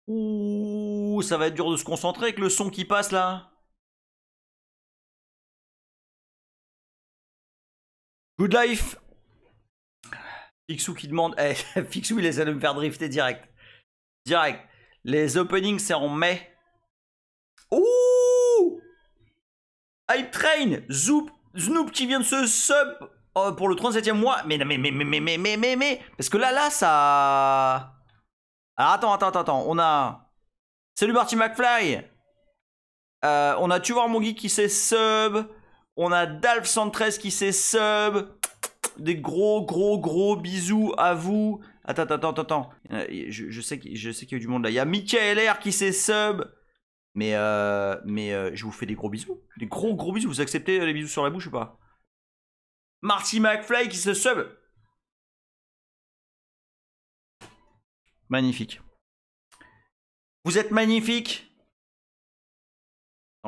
Ouh, ça va être dur de se concentrer avec le son qui passe là. Good life. Fixou qui demande. Eh, Fixou il essaie de me faire drifter direct. Direct. Les openings c'est en mai. Ouh, Hype Train. Snoop qui vient de se sub pour le 37e mois. Mais. Parce que là, ça. Alors attends. On a. Salut Marty McFly. On a Tu voir mon geek qui s'est sub. On a Dalf113 qui s'est sub. Des gros bisous à vous. Attends. Je sais qu'il y a du monde là. Il y a Michael R qui s'est sub. Mais je vous fais des gros bisous. Des gros bisous. Vous acceptez les bisous sur la bouche ou pas? Marty McFly qui se sub. Magnifique. Vous êtes magnifique.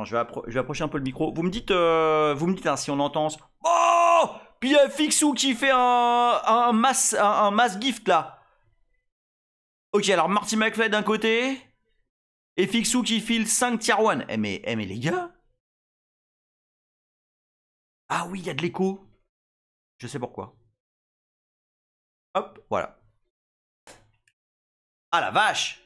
Je vais approcher un peu le micro. Vous me dites hein, si on entend. Oh, puis il y a Fixou qui fait un mass gift là. Ok, alors Marty McFly d'un côté. Et Fixou qui file 5 tier 1. Mais les gars. Ah oui, il y a de l'écho. Je sais pourquoi. Hop, voilà. Ah la vache.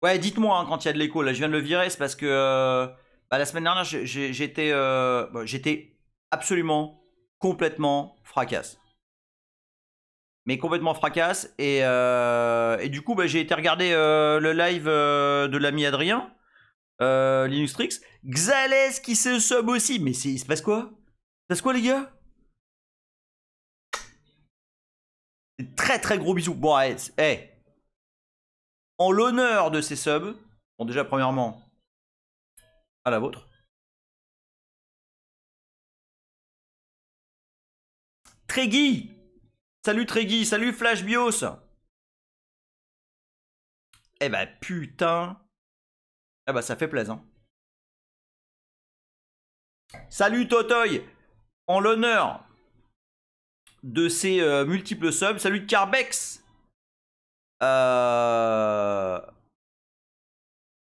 Ouais, dites-moi hein, quand il y a de l'écho. Là, je viens de le virer. C'est parce que la semaine dernière, j'étais absolument, complètement fracasse. Mais complètement fracasse. Et du coup, j'ai été regarder le live de l'ami Adrien, Linuxtrix. Xalès qui se sub aussi. Mais il se passe quoi? Il se passe quoi, les gars? Très gros bisous. Bon, hey. En l'honneur de ces subs, bon, déjà, premièrement, à la vôtre. Tregui. Salut Tregui, salut Flash Bios. Eh bah putain. Ah bah ça fait plaisir. Salut Totoy. En l'honneur de ces multiples subs. Salut Carbex.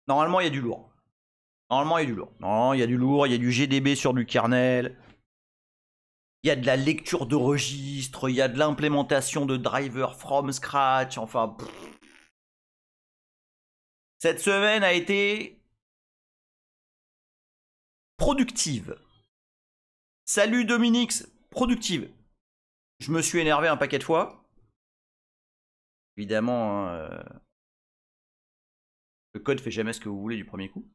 Normalement il y a du lourd. Non, il y a du lourd, il y a du GDB sur du kernel. Il y a de la lecture de registre, il y a de l'implémentation de drivers from scratch, enfin. Cette semaine a été productive. Salut Dominix, productive. Je me suis énervé un paquet de fois. Évidemment, le code fait jamais ce que vous voulez du premier coup.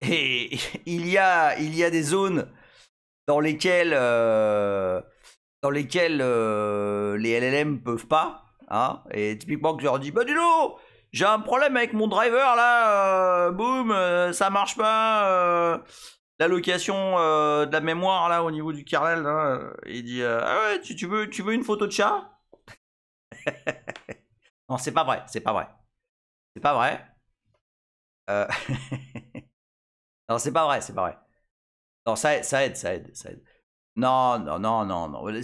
Et il y a des zones dans lesquelles les LLM peuvent pas. Hein, et typiquement que je leur dis, bah dis donc, j'ai un problème avec mon driver là, boum, ça marche pas. L'allocation de la mémoire là au niveau du kernel, là, il dit, ah ouais, tu veux une photo de chat? Non, c'est pas vrai. Non, c'est pas vrai. Non, ça aide. Non.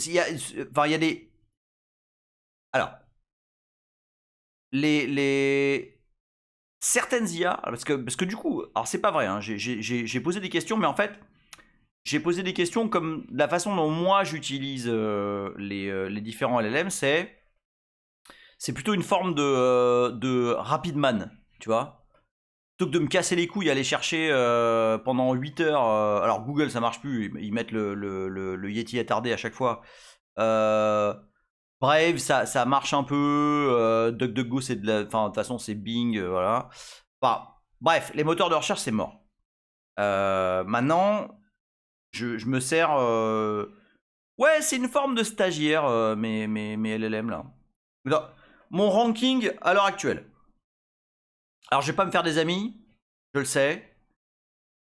Il y a des. Alors, certaines IA, parce que du coup, alors c'est pas vrai, hein, j'ai posé des questions, mais en fait, j'ai posé des questions comme la façon dont moi j'utilise les différents LLM, c'est plutôt une forme de rapid man, tu vois. Plutôt que de me casser les couilles, aller chercher pendant 8 heures. Alors Google ça marche plus, ils mettent le Yeti attardé à chaque fois. Brave ça marche un peu. DuckDuckGo c'est de la. Enfin de toute façon c'est Bing, voilà. Enfin, bref, les moteurs de recherche c'est mort. Maintenant, je me sers. Ouais, c'est une forme de stagiaire, mes LLM là. Mon ranking à l'heure actuelle. Alors, je vais pas me faire des amis, je le sais.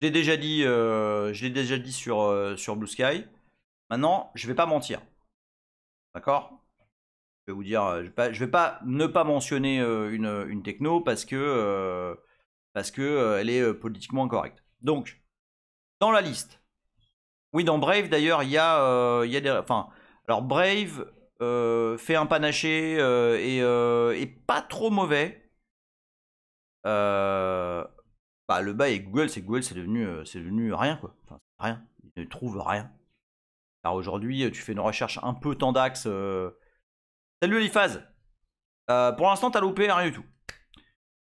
Je l'ai déjà dit sur Blue Sky. Maintenant, je vais pas mentir. D'accord? Je vais vous dire, je vais pas ne pas mentionner une techno parce que elle est politiquement incorrecte. Donc, dans la liste. Oui, dans Brave d'ailleurs, il y a des. Enfin, alors Brave fait un panaché et pas trop mauvais. Bah, le bail avec Google, c'est que Google, c'est devenu rien, quoi. Enfin, rien. Ils ne trouvent rien. Alors aujourd'hui, tu fais une recherche un peu tendax. Salut Eliphaz. Pour l'instant, t'as loupé rien du tout.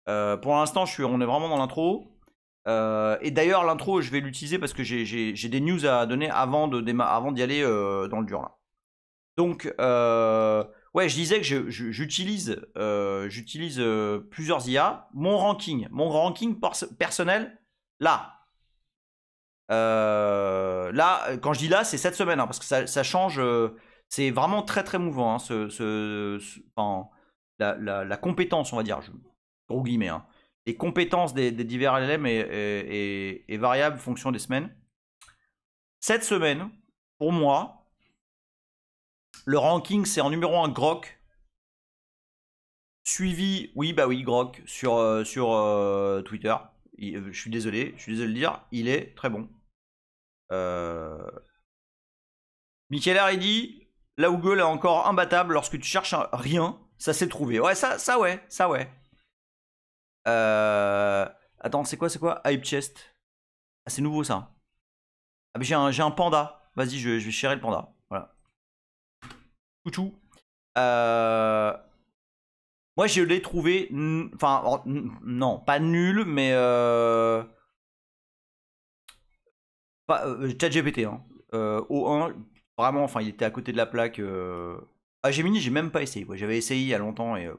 Pour l'instant, on est vraiment dans l'intro. Et d'ailleurs, l'intro, je vais l'utiliser parce que j'ai des news à donner avant d'y aller dans le dur là. Donc, ouais, je disais que j'utilise plusieurs IA. Mon ranking personnel, là. Là, quand je dis là, c'est cette semaine, hein, parce que ça change. C'est vraiment très très mouvant. Hein, enfin, la compétence, on va dire, gros guillemets. Hein. Les compétences des divers LLM est variable en fonction des semaines. Cette semaine, pour moi, le ranking, c'est en numéro 1 Grok. Suivi, oui, bah oui, Grok sur Twitter. Je suis désolé de le dire, il est très bon. Michael R. dit là où Google est encore imbattable lorsque tu cherches rien, ça s'est trouvé. Ouais, ça ouais. Attends, c'est quoi Hype Chest. Ah, c'est nouveau ça. Ah, mais j'ai un panda. Vas-y, je vais chérir le panda. Voilà. Toutou. Moi, je l'ai trouvé. Enfin, non, pas nul, mais. ChatGPT, hein. O1, vraiment, enfin, il était à côté de la plaque. Ah, Gemini, j'ai même pas essayé. J'avais essayé il y a longtemps et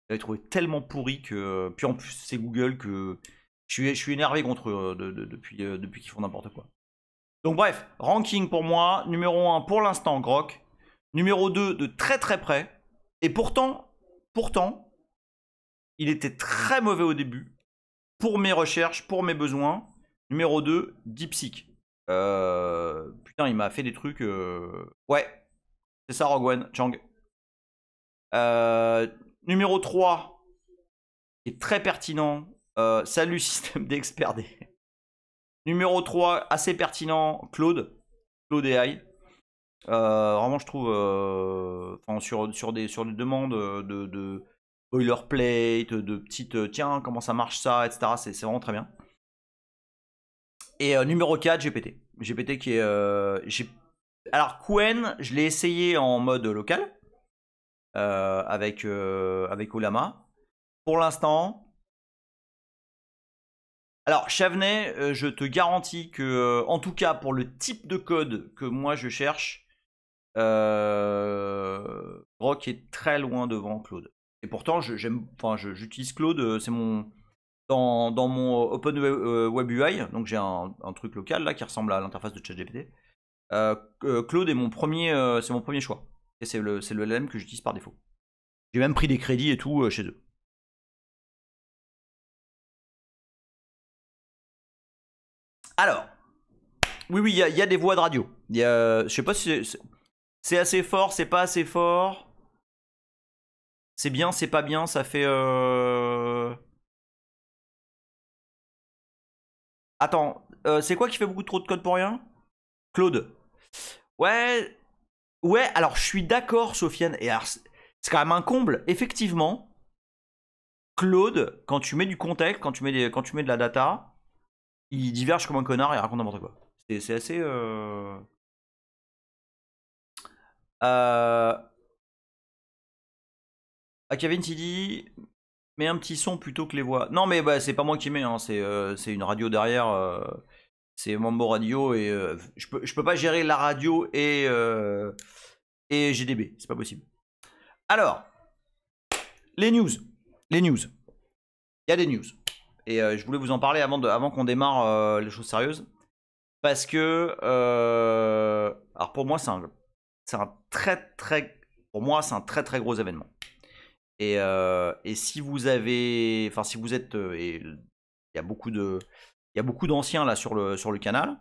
j'avais trouvé tellement pourri que. Puis en plus, c'est Google que je suis énervé contre eux depuis qu'ils font n'importe quoi. Donc, bref, ranking pour moi, numéro 1 pour l'instant, Grok. Numéro 2 de très très près. Et pourtant, il était très mauvais au début. Pour mes recherches, pour mes besoins. Numéro 2, DeepSeek. Putain, il m'a fait des trucs. Ouais, c'est ça, Rogue One, Chang. Numéro 3, qui est très pertinent. Salut, système d'expert D. Numéro 3, assez pertinent, Claude AI. Vraiment, je trouve, sur des demandes de boilerplate, de petites, tiens, comment ça marche ça, etc. C'est vraiment très bien. Et numéro 4, GPT. GPT qui est. Alors, Qwen, je l'ai essayé en mode local avec Olama. Pour l'instant. Alors, Chavenet, je te garantis que, en tout cas, pour le type de code que moi je cherche, Grok est très loin devant Claude. Et pourtant, j'utilise Claude, c'est mon. Dans mon Open Web UI, donc j'ai un truc local là qui ressemble à l'interface de ChatGPT. Claude est c'est mon premier choix. Et c'est le LLM que j'utilise par défaut. J'ai même pris des crédits et tout chez eux. Alors, oui, il y a des voix de radio. Je sais pas si c'est assez fort, c'est pas assez fort. C'est bien, c'est pas bien, ça fait. Attends, c'est quoi qui fait beaucoup trop de code pour rien? Claude. Ouais, alors je suis d'accord, Sofiane. Et c'est quand même un comble. Effectivement, Claude, quand tu mets du contexte, quand tu mets de la data, il diverge comme un connard et il raconte n'importe quoi. C'est assez. Kevin, il dit mets un petit son plutôt que les voix. Non, mais bah, c'est pas moi qui mets, hein, c'est une radio derrière. C'est Mambo Radio et je peux pas gérer la radio et GDB, c'est pas possible. Alors, les news. Il y a des news. Et je voulais vous en parler avant qu'on démarre les choses sérieuses. Parce que, alors pour moi, c'est un très très, pour moi, c'est un très très gros événement. Et si vous avez, enfin si vous êtes, et il y a beaucoup d'anciens là sur le canal.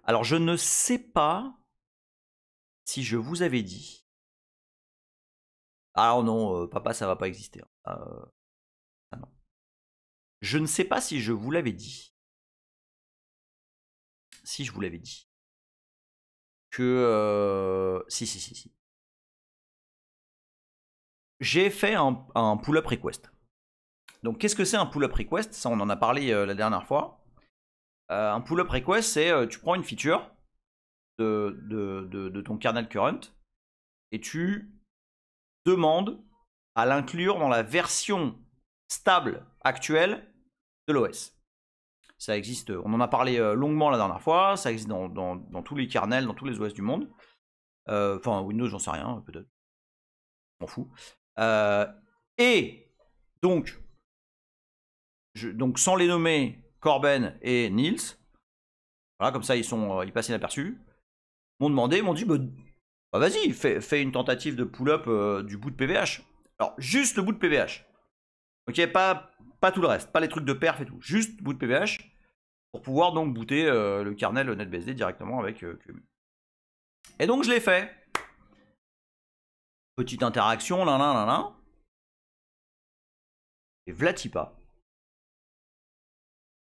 Alors je ne sais pas si je vous avais dit. Ah non, papa, ça va pas exister. Ah non. Je ne sais pas si je vous l'avais dit. Si je vous l'avais dit. Que si. J'ai fait un pull-up request. Donc qu'est-ce que c'est un pull-up request? Ça, on en a parlé la dernière fois. Un pull-up request, c'est tu prends une feature de ton kernel current et tu demandes à l'inclure dans la version stable actuelle de l'OS. Ça existe, on en a parlé longuement la dernière fois, ça existe dans tous les kernels, dans tous les OS du monde. Enfin, Windows, j'en sais rien, peut-être. Je m'en fous. Et donc, sans les nommer, Corben et Niels, voilà, comme ça ils passent inaperçus, m'ont demandé, m'ont dit, bah, vas-y, fais une tentative de pull-up du boot PVH. Alors, juste le boot PVH. Ok, pas tout le reste, pas les trucs de perf et tout, juste boot PVH pour pouvoir donc booter le kernel NetBSD directement avec QEMU. Et donc je l'ai fait. Petite interaction, là. Et Vlatipa.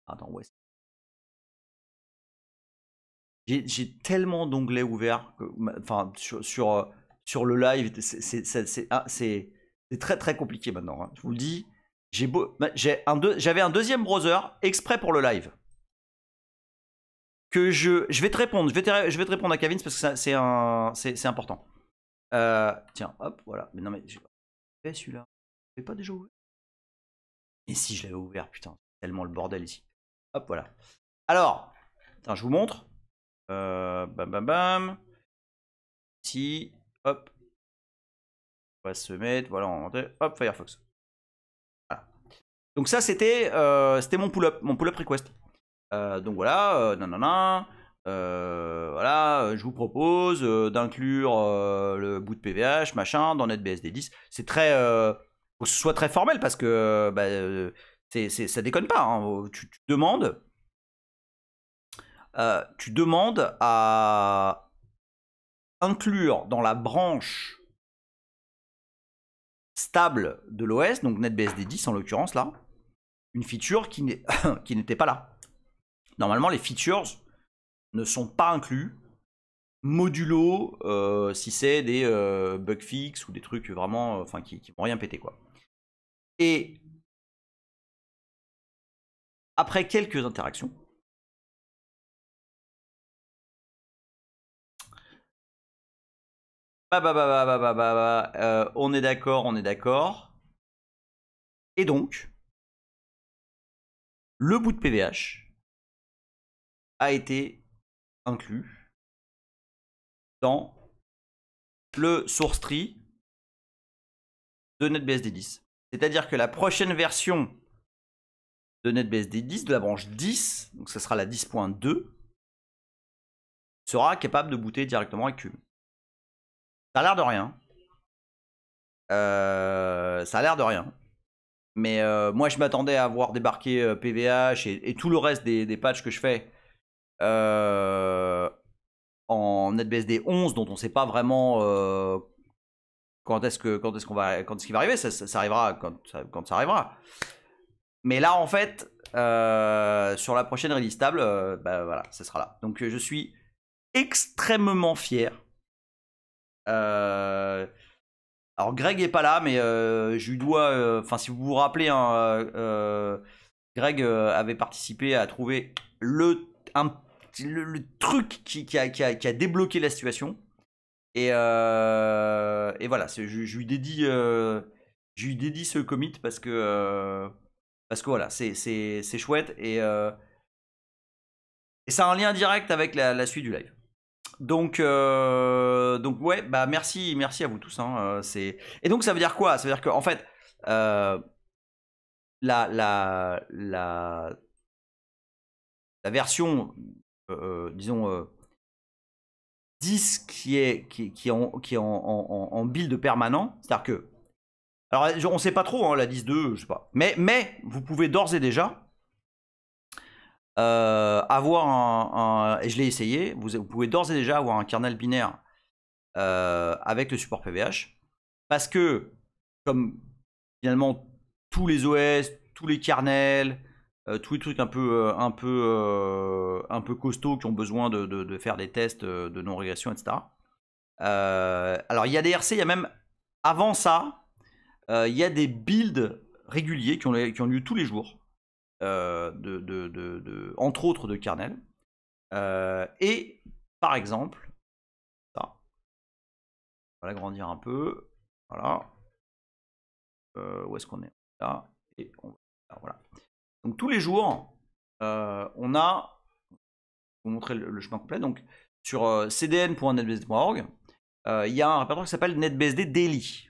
Attends, ouais. J'ai tellement d'onglets ouverts, enfin sur le live, c'est très très compliqué maintenant. Hein. Je vous le dis, j'avais un deuxième browser exprès pour le live. Que je vais te répondre, je vais te répondre à Kevin parce que c'est important. Tiens, hop, voilà. Mais non mais j'ai fait celui-là. Je l'ai pas déjà ouvert. Et si je l'avais ouvert, putain, tellement le bordel ici. Hop, voilà. Alors, attends, je vous montre. Bam. Ici, hop. On va se mettre, voilà, hop, Firefox. Voilà. Donc ça, c'était mon pull-up request. Donc voilà, voilà, je vous propose d'inclure le boot PVH, machin, dans NetBSD 10. C'est très, faut que ce soit très formel parce que ça déconne pas. Hein. Tu demandes à inclure dans la branche stable de l'OS, donc NetBSD 10 en l'occurrence là, une feature qui n'était pas là. Normalement, les features ne sont pas inclus, modulo si c'est des bug fix ou des trucs vraiment, enfin qui vont rien péter quoi. Et après quelques interactions, on est d'accord. Et donc, le boot PVH a été inclus dans le source tree de NetBSD 10. C'est-à-dire que la prochaine version de NetBSD 10, de la branche 10, donc ce sera la 10.2, sera capable de booter directement avec QEMU. Ça a l'air de rien. Mais moi, je m'attendais à voir débarquer PVH et tout le reste des patchs que je fais en NetBSD 11, dont on ne sait pas vraiment quand est-ce qu'il va arriver. Ça arrivera quand ça arrivera. Mais là, en fait, sur la prochaine release stable, voilà, ce sera là. Donc, je suis extrêmement fier. Alors Greg est pas là, mais je lui dois. Enfin, si vous vous rappelez, hein, Greg avait participé à trouver le truc qui a débloqué la situation. Et voilà, je lui dédie ce commit parce que voilà, c'est chouette et ça a un lien direct avec la suite du live. Donc ouais, bah merci à vous tous. Hein, et donc ça veut dire quoi? Ça veut dire qu'en fait, la version, disons, 10 qui est en build permanent, c'est-à-dire que, alors on sait pas trop, hein, la 10.2, je sais pas, mais vous pouvez d'ores et déjà avoir et je l'ai essayé, vous pouvez d'ores et déjà avoir un kernel binaire avec le support PVH, parce que comme finalement tous les OS, tous les kernels, tous les trucs un peu costauds qui ont besoin de faire des tests de non-régression, etc. Alors il y a des RC, il y a même avant ça, il y a des builds réguliers qui ont lieu tous les jours, entre autres de kernel. Et par exemple, ça, on va l'agrandir un peu. Voilà. Où est-ce qu'on est? Là. Et voilà. Donc tous les jours, on a, je vais vous montrer le chemin complet. Donc sur cdn.netbsd.org, il y a un répertoire qui s'appelle NetBSD Daily.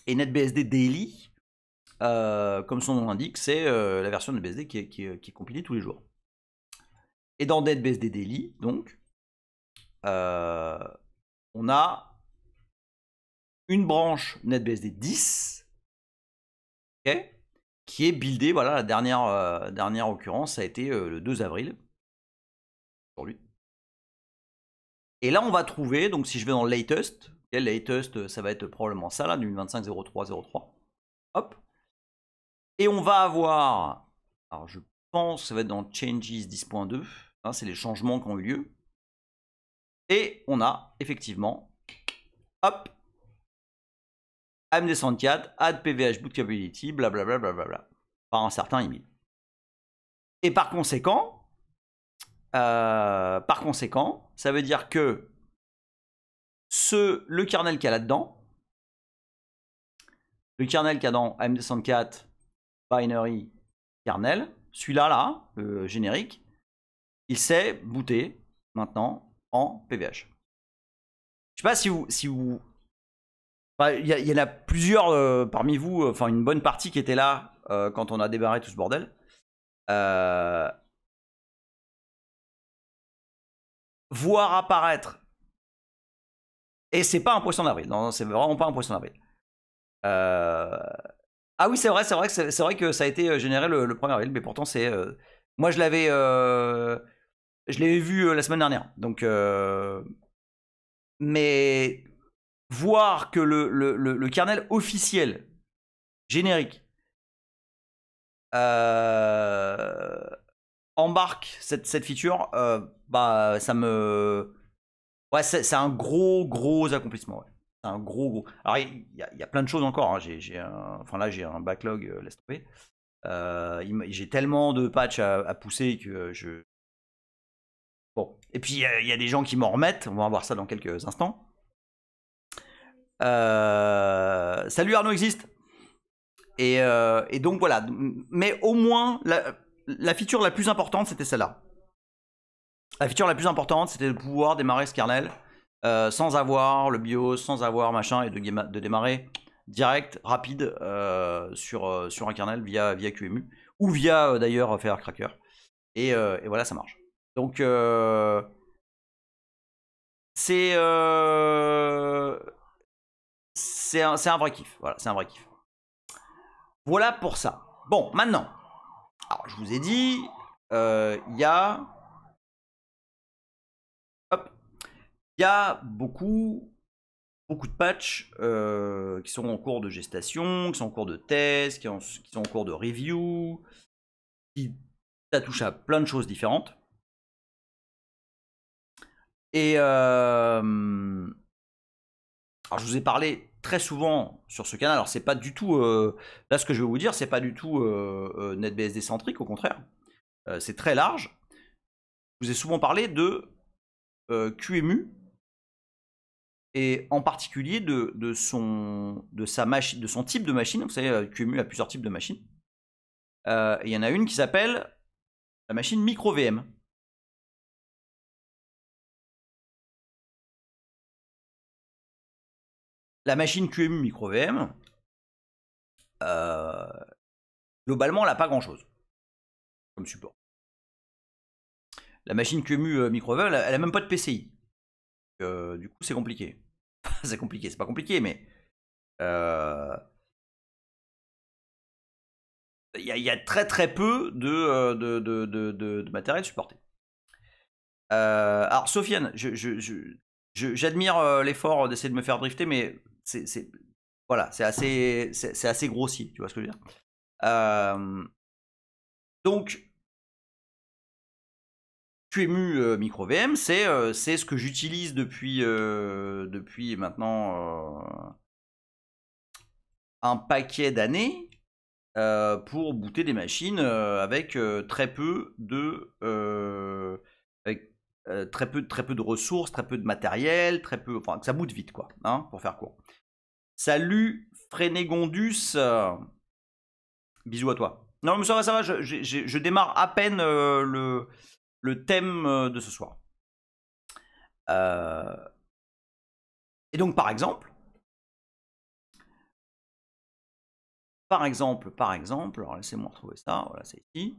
Et NetBSD Daily, comme son nom l'indique, c'est la version de NetBSD qui est compilée tous les jours. Et dans NetBSD Daily, donc, on a une branche NetBSD 10, okay, qui est buildée. Voilà, la dernière occurrence, ça a été le 2 avril, aujourd'hui. Et là, on va trouver, donc si je vais dans le latest, okay, latest, ça va être probablement ça, là, du 25.03.03. Hop. Et on va avoir, alors je pense que ça va être dans Changes 10.2, hein, c'est les changements qui ont eu lieu. Et on a effectivement, hop, AMD 64, add PVH boot capability, blablabla, blablabla, par un certain Emile. Et par conséquent, ça veut dire que le kernel qu'il y a là-dedans, le kernel qu'il y a dans AMD 64 binary kernel, celui-là, là, le générique, il s'est booté maintenant en PVH. Je sais pas si vous... Enfin, il y en a plusieurs parmi vous, enfin une bonne partie qui était là quand on a débarré tout ce bordel. Voir apparaître, et c'est pas un poisson d'avril, non, c'est vraiment pas un poisson d'avril. Ah oui, c'est vrai que ça a été généré le 1er avril, mais pourtant c'est... moi je l'avais vu la semaine dernière, donc... mais voir que le kernel officiel, générique, embarque cette feature, bah ça me... Ouais, c'est un gros accomplissement, ouais. C'est un gros... Alors il y a plein de choses encore, hein. Enfin là j'ai un backlog, laisse tomber. J'ai tellement de patchs à pousser que je... Bon, et puis il y a des gens qui m'en remettent, on va voir ça dans quelques instants. Salut Arnaud existe. Et donc voilà, mais au moins la feature la plus importante c'était celle-là. La feature la plus importante c'était de pouvoir démarrer ce kernel sans avoir le BIOS, sans avoir machin, et de démarrer direct, rapide sur un kernel via QEMU ou via d'ailleurs Firecracker. Et voilà, ça marche. Donc c'est un vrai kiff. Voilà, c'est un vrai kiff. Voilà pour ça. Bon, maintenant, alors je vous ai dit, il y a beaucoup de patchs qui sont en cours de gestation, qui sont en cours de test, qui sont en cours de review, ça touche à plein de choses différentes. Et alors je vous ai parlé très souvent sur ce canal. Alors c'est pas du tout là ce que je vais vous dire, c'est pas du tout NetBSD centrique, au contraire. C'est très large. Je vous ai souvent parlé de QEMU et en particulier de son type de machine. Vous savez, QEMU a plusieurs types de machines. Il y en a une qui s'appelle la machine micro VM. La machine QEMU micro VM, globalement, elle n'a pas grand chose comme support. La machine QEMU micro VM, elle n'a même pas de PCI. Du coup, c'est compliqué. C'est compliqué, c'est pas compliqué, mais il y a très peu de matériel supporté. Alors, Sofiane, j'admire l'effort d'essayer de me faire drifter, mais voilà, c'est assez grossier, tu vois ce que je veux dire. Donc, QEMU micro VM, c'est ce que j'utilise depuis maintenant un paquet d'années pour booter des machines avec très peu de très peu de ressources, très peu de matériel, enfin que ça boote vite quoi, hein, pour faire court. Salut Frénégondus, bisous à toi. Non mais ça va, je démarre à peine le thème de ce soir. Et donc par exemple, alors laissez-moi retrouver ça, voilà c'est ici.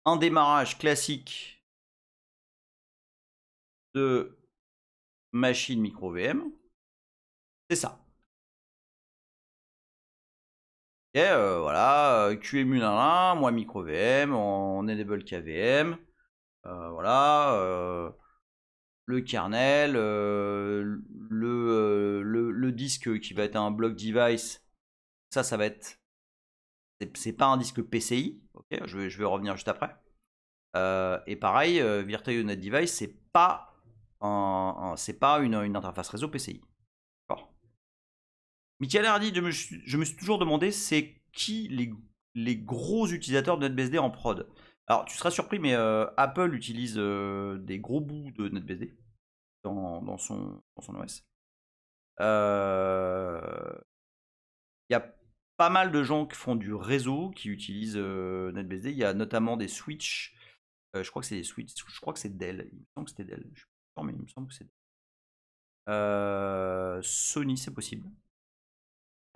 Un démarrage classique de machine micro VM, c'est ça. Et voilà, QEMU moi micro VM, on enable KVM, voilà, le kernel, le disque qui va être un block device, ça va être, c'est pas un disque PCI, ok, je vais revenir juste après. Et pareil, Virtual Unit Device, c'est pas une interface réseau PCI. Michael Hardy, je me suis toujours demandé c'est qui les gros utilisateurs de NetBSD en prod. Alors tu seras surpris, mais Apple utilise des gros bouts de NetBSD dans son OS. Il y a pas mal de gens qui font du réseau qui utilisent NetBSD. Il y a notamment des switches. Je crois que c'est des switches. Je crois que c'est Dell. Il me semble que c'était Dell. Je suis pas sûr, mais il me semble que c'est Dell. Sony, c'est possible.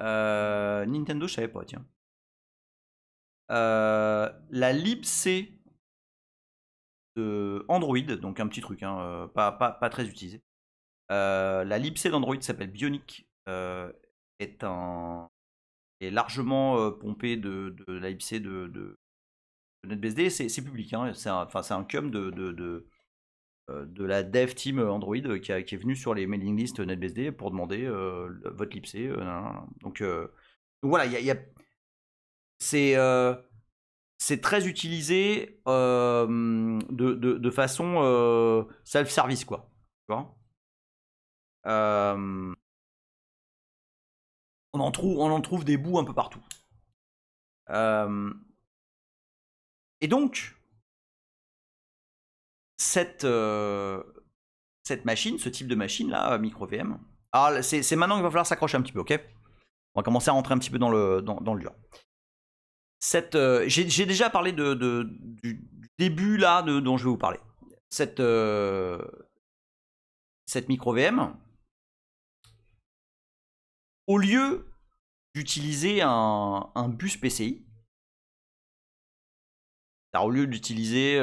Nintendo, je savais pas, tiens. La libc de Android, donc un petit truc, hein, pas très utilisé. La libc d'Android s'appelle Bionic, est largement pompé de la libc de NetBSD. C'est public, hein, c'est un cum de la dev team Android qui est venu sur les mailing lists NetBSD pour demander votre libc. Donc voilà, c'est très utilisé de façon self-service, quoi. Tu vois, on en trouve des bouts un peu partout. Et donc, cette machine, ce type de machine là, micro VM, alors c'est maintenant qu'il va falloir s'accrocher un petit peu, ok? On va commencer à rentrer un petit peu dans le dur. J'ai déjà parlé du début là dont je vais vous parler. Cette micro VM, au lieu d'utiliser un bus PCI, alors au lieu d'utiliser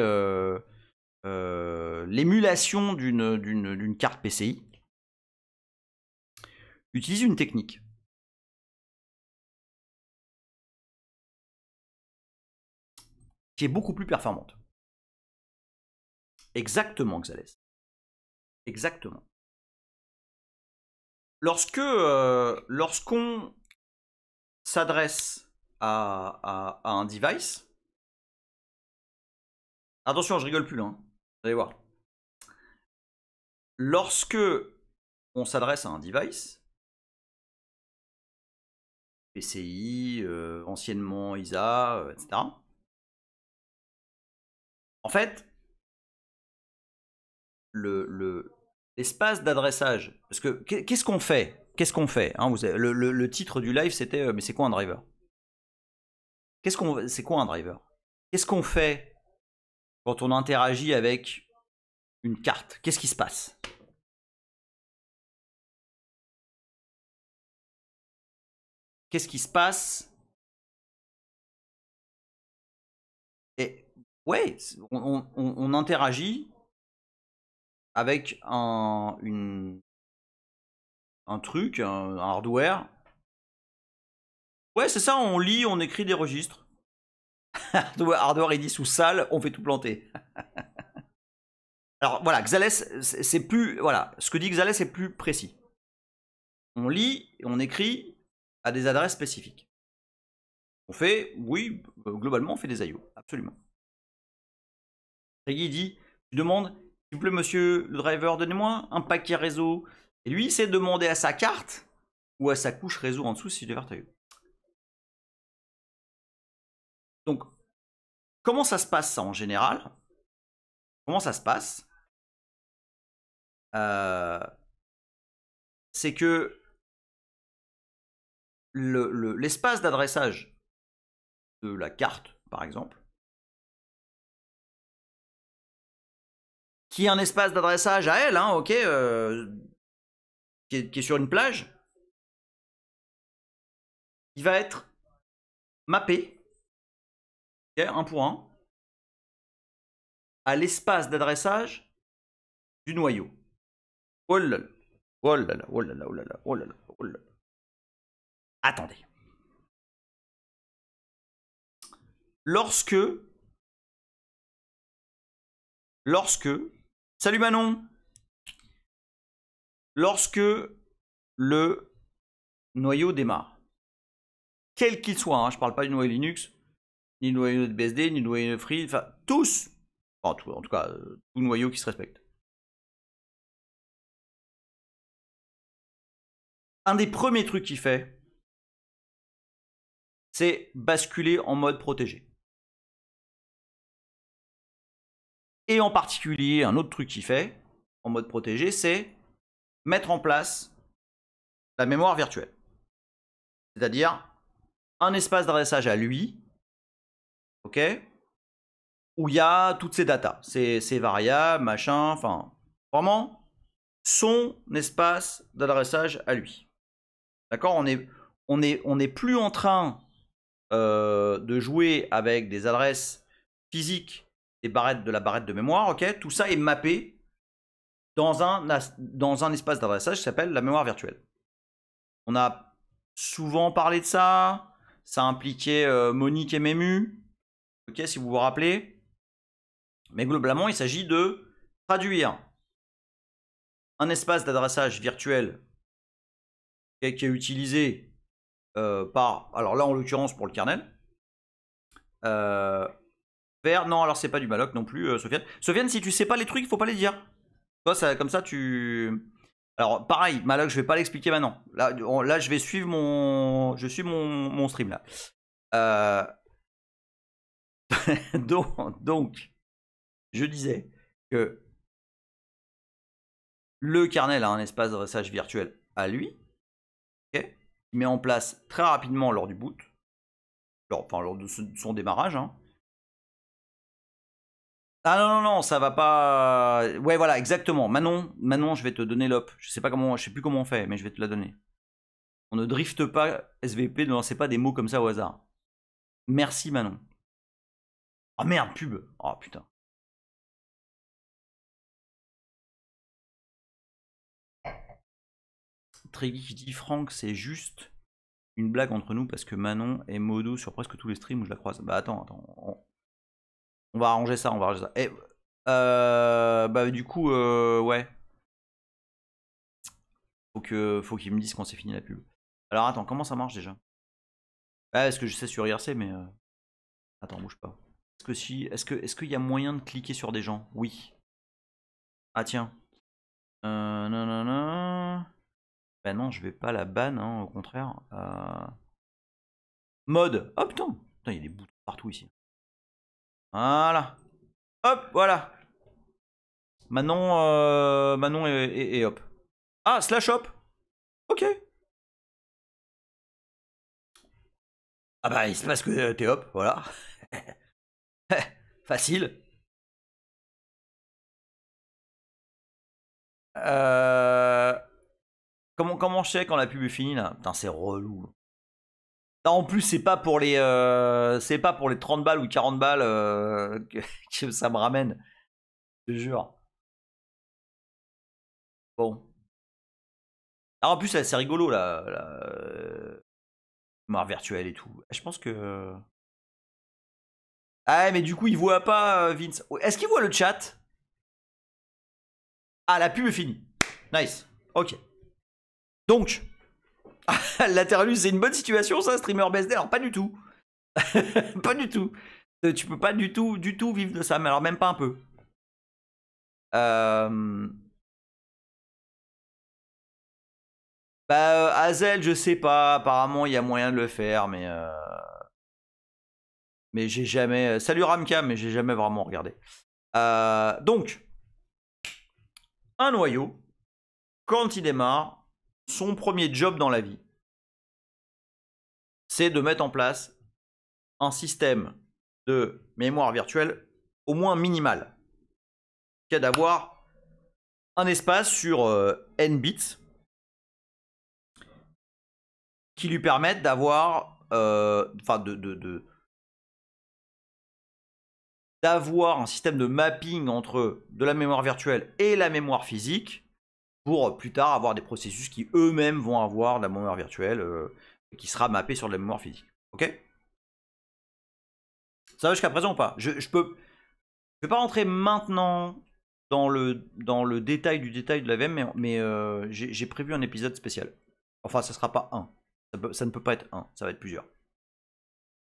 l'émulation d'une carte PCI, utilise une technique qui est beaucoup plus performante. Exactement, Xalès. Exactement. Lorsqu'on s'adresse à un device, attention, je rigole plus là, hein. Vous allez voir. Lorsque on s'adresse à un device, PCI, anciennement ISA, etc. En fait, l'espace d'adressage, parce que qu'est-ce qu'on fait? Hein, le titre du live c'était mais c'est quoi un driver? C'est quoi un driver? Qu'est-ce qu'on fait quand on interagit avec une carte? Qu'est-ce qui se passe? Qu'est-ce qui se passe? Et ouais, on interagit avec un truc, un hardware. Ouais, c'est ça, on lit, on écrit des registres. Hardware ID sous salle, on fait tout planter. Alors voilà, Xalès, c'est plus. Voilà, ce que dit Xalès est plus précis. On lit et on écrit à des adresses spécifiques. On fait, oui, globalement, on fait des IO, absolument. Triggy dit, tu demandes, s'il vous plaît monsieur le driver, donnez-moi un paquet réseau. Et lui, il s'est demandé à sa carte ou à sa couche réseau en dessous si je l'ai vu. Donc, comment ça se passe ça en général? Comment ça se passe? C'est que l'espace d'adressage de la carte, par exemple, qui est un espace d'adressage à elle, hein, ok, qui est sur une plage, il va être mappé, okay, un pour un, à l'espace d'adressage du noyau. Oh là là, oh là là, oh là là, oh là là, oh là là, oh là là. Attendez. Lorsque... Salut Manon. Lorsque le noyau démarre, quel qu'il soit, hein, je ne parle pas du noyau Linux, ni du noyau de BSD, ni du noyau Free, enfin tous, en tout cas, tout noyau qui se respecte. Un des premiers trucs qu'il fait, c'est basculer en mode protégé. Et en particulier, un autre truc qu'il fait en mode protégé, c'est mettre en place la mémoire virtuelle. C'est-à-dire un espace d'adressage à lui, ok, où il y a toutes ses datas, ses variables, machin, enfin, vraiment son espace d'adressage à lui. D'accord, on n'est plus en train de jouer avec des adresses physiques de la barrette de mémoire, ok. Tout ça est mappé dans un espace d'adressage qui s'appelle la mémoire virtuelle. On a souvent parlé de ça. Ça impliquait Monique et Memu, ok, si vous vous rappelez. Mais globalement, il s'agit de traduire un espace d'adressage virtuel qui est utilisé par, alors là en l'occurrence pour le kernel, vers, non alors c'est pas du malloc non plus, Sofiane. Sofiane, si tu sais pas les trucs, il faut pas les dire. Toi, ça, comme ça tu... Alors pareil, malloc je vais pas l'expliquer maintenant. Là je vais suivre mon... Je suis mon stream là. Donc, je disais que le kernel a un espace d'adressage virtuel à lui, okay, il met en place très rapidement lors du boot, lors de son démarrage. Hein. Ah non, ça va pas... Ouais, voilà, exactement. Manon, je vais te donner l'op. Je sais plus comment on fait, mais je vais te la donner. On ne drifte pas SVP, ne lancez pas des mots comme ça au hasard. Merci Manon. Ah oh, merde, pub. Oh putain. Triggy qui dit Franck, c'est juste une blague entre nous parce que Manon est modo sur presque tous les streams où je la croise. Bah attends. On va arranger ça, Et, bah du coup, ouais. Faut qu'il me dise quand c'est fini la pub. Alors attends, comment ça marche déjà? Ah, est-ce que je sais sur IRC, mais... Attends, bouge pas. Est-ce qu'il y a moyen de cliquer sur des gens? Oui. Ah tiens. Non. Ben non, je vais pas la ban, hein, au contraire. Mode. Oh putain, il y a des boutons partout ici. Voilà. Hop, voilà. Manon et hop. Ah, slash hop. Ok. Ah bah, c'est parce que t'es hop, voilà. Facile. Comment je sais quand la pub est finie là? Putain, c'est relou. Non, en plus, c'est pas pour les 30 balles ou 40 balles que ça me ramène. Je te jure. Bon. Alors en plus, c'est rigolo là. Mémoire virtuelle et tout. Je pense que... Ah mais du coup, il voit pas Vince. Est-ce qu'il voit le chat? Ah, la pub est finie. Nice. Ok. Donc, Lateralus, c'est une bonne situation ça, streamer BSD? Alors pas du tout. Pas du tout. Tu peux pas du tout vivre de ça, mais alors même pas un peu. Bah, Hazel, je sais pas. Apparemment, il y a moyen de le faire, mais j'ai jamais. Salut Ramka, mais j'ai jamais vraiment regardé. Donc, un noyau, quand il démarre, son premier job dans la vie, c'est de mettre en place un système de mémoire virtuelle au moins minimal, qui est d'avoir un espace sur n bits qui lui permettent d'avoir, d'avoir un système de mapping entre de la mémoire virtuelle et la mémoire physique pour plus tard avoir des processus qui eux-mêmes vont avoir de la mémoire virtuelle qui sera mappée sur de la mémoire physique. Ok? Ça va jusqu'à présent ou pas? Je vais pas rentrer maintenant dans le détail du détail de la VM, mais j'ai prévu un épisode spécial. Enfin, ça sera pas un. Ça ne peut pas être un, ça va être plusieurs.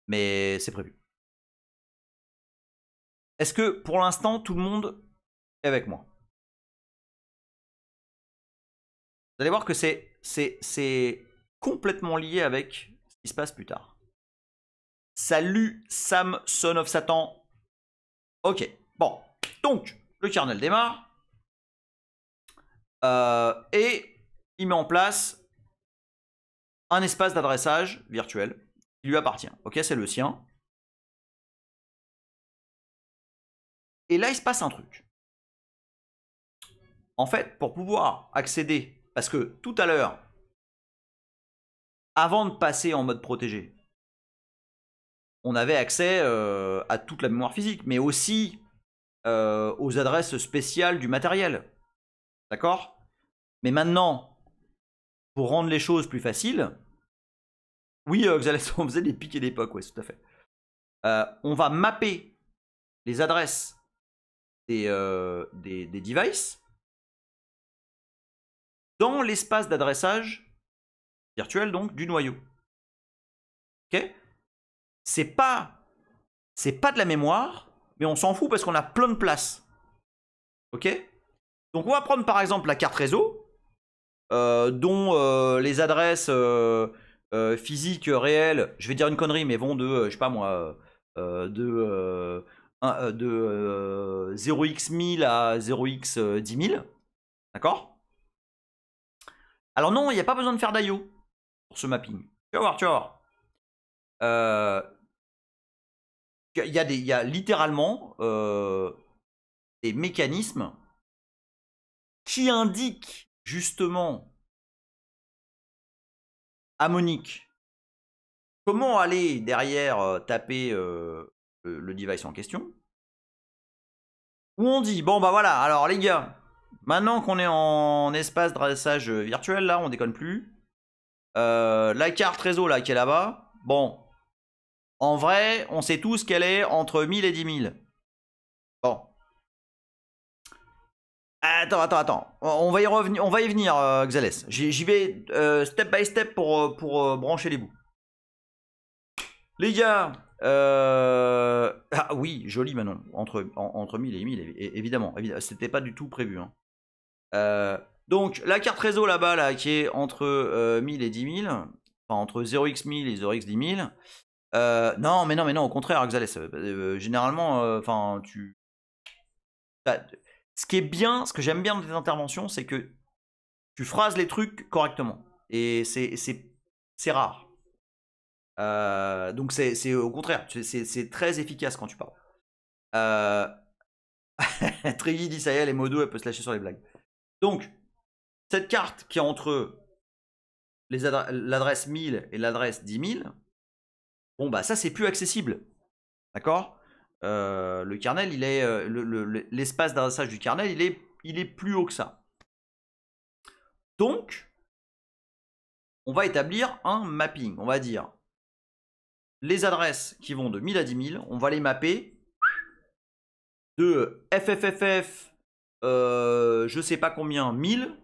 Mais c'est prévu. Est-ce que pour l'instant tout le monde est avec moi? Vous allez voir que c'est complètement lié avec ce qui se passe plus tard. Salut Sam, son of Satan. Ok, bon. Donc, le kernel démarre. Et il met en place un espace d'adressage virtuel qui lui appartient. Ok, c'est le sien. Et là, il se passe un truc. En fait, pour pouvoir accéder, parce que tout à l'heure, avant de passer en mode protégé, on avait accès à toute la mémoire physique, mais aussi aux adresses spéciales du matériel. D'accord? Mais maintenant, pour rendre les choses plus faciles, oui, Xalès, on faisait des pics et des pocs, oui, tout à fait. On va mapper les adresses des devices dans l'espace d'adressage virtuel, donc, du noyau. Ok? C'est pas de la mémoire, mais on s'en fout parce qu'on a plein de place. Ok? Donc on va prendre par exemple la carte réseau, dont les adresses physiques réelles, je vais dire une connerie, mais vont de, je sais pas moi, de 0x1000 à 0x10000. D'accord? Alors non, il n'y a pas besoin de faire d'IO pour ce mapping. Tu vas voir, tu vas voir. Il y a littéralement des mécanismes qui indiquent justement à Monique comment aller derrière taper le device en question. Où on dit, bon bah voilà, alors les gars, maintenant qu'on est en espace d'adressage virtuel, là, on déconne plus. La carte réseau là qui est là-bas, bon, en vrai, on sait tous qu'elle est entre 1000 et 10 000. Bon. Attends. On va y revenir, on va y venir, Xalès. J'y vais step by step pour brancher les bouts. Les gars, ah oui, joli Manon, entre 1000 et 1000, évidemment. C'était pas du tout prévu. Hein. Donc, la carte réseau là-bas, là, qui est entre 1000 et 10 000, enfin entre 0x1000 et 0x10 000. Non, mais non, au contraire, Xalès. Généralement, enfin, ce qui est bien, ce que j'aime bien dans tes interventions, c'est que tu phrases les trucs correctement. Et c'est rare. Donc c'est au contraire, c'est très efficace quand tu parles. Triggy dit ça y est, les modos, elle peut se lâcher sur les blagues. Donc, cette carte qui est entre l'adresse 1000 et l'adresse 10 000, bon bah ça c'est plus accessible. D'accord? Le kernel, il est l'espace d'adressage du kernel, il est plus haut que ça. Donc, on va établir un mapping. On va dire les adresses qui vont de 1000 à 10 000, on va les mapper de FFFF, je sais pas combien, 1000.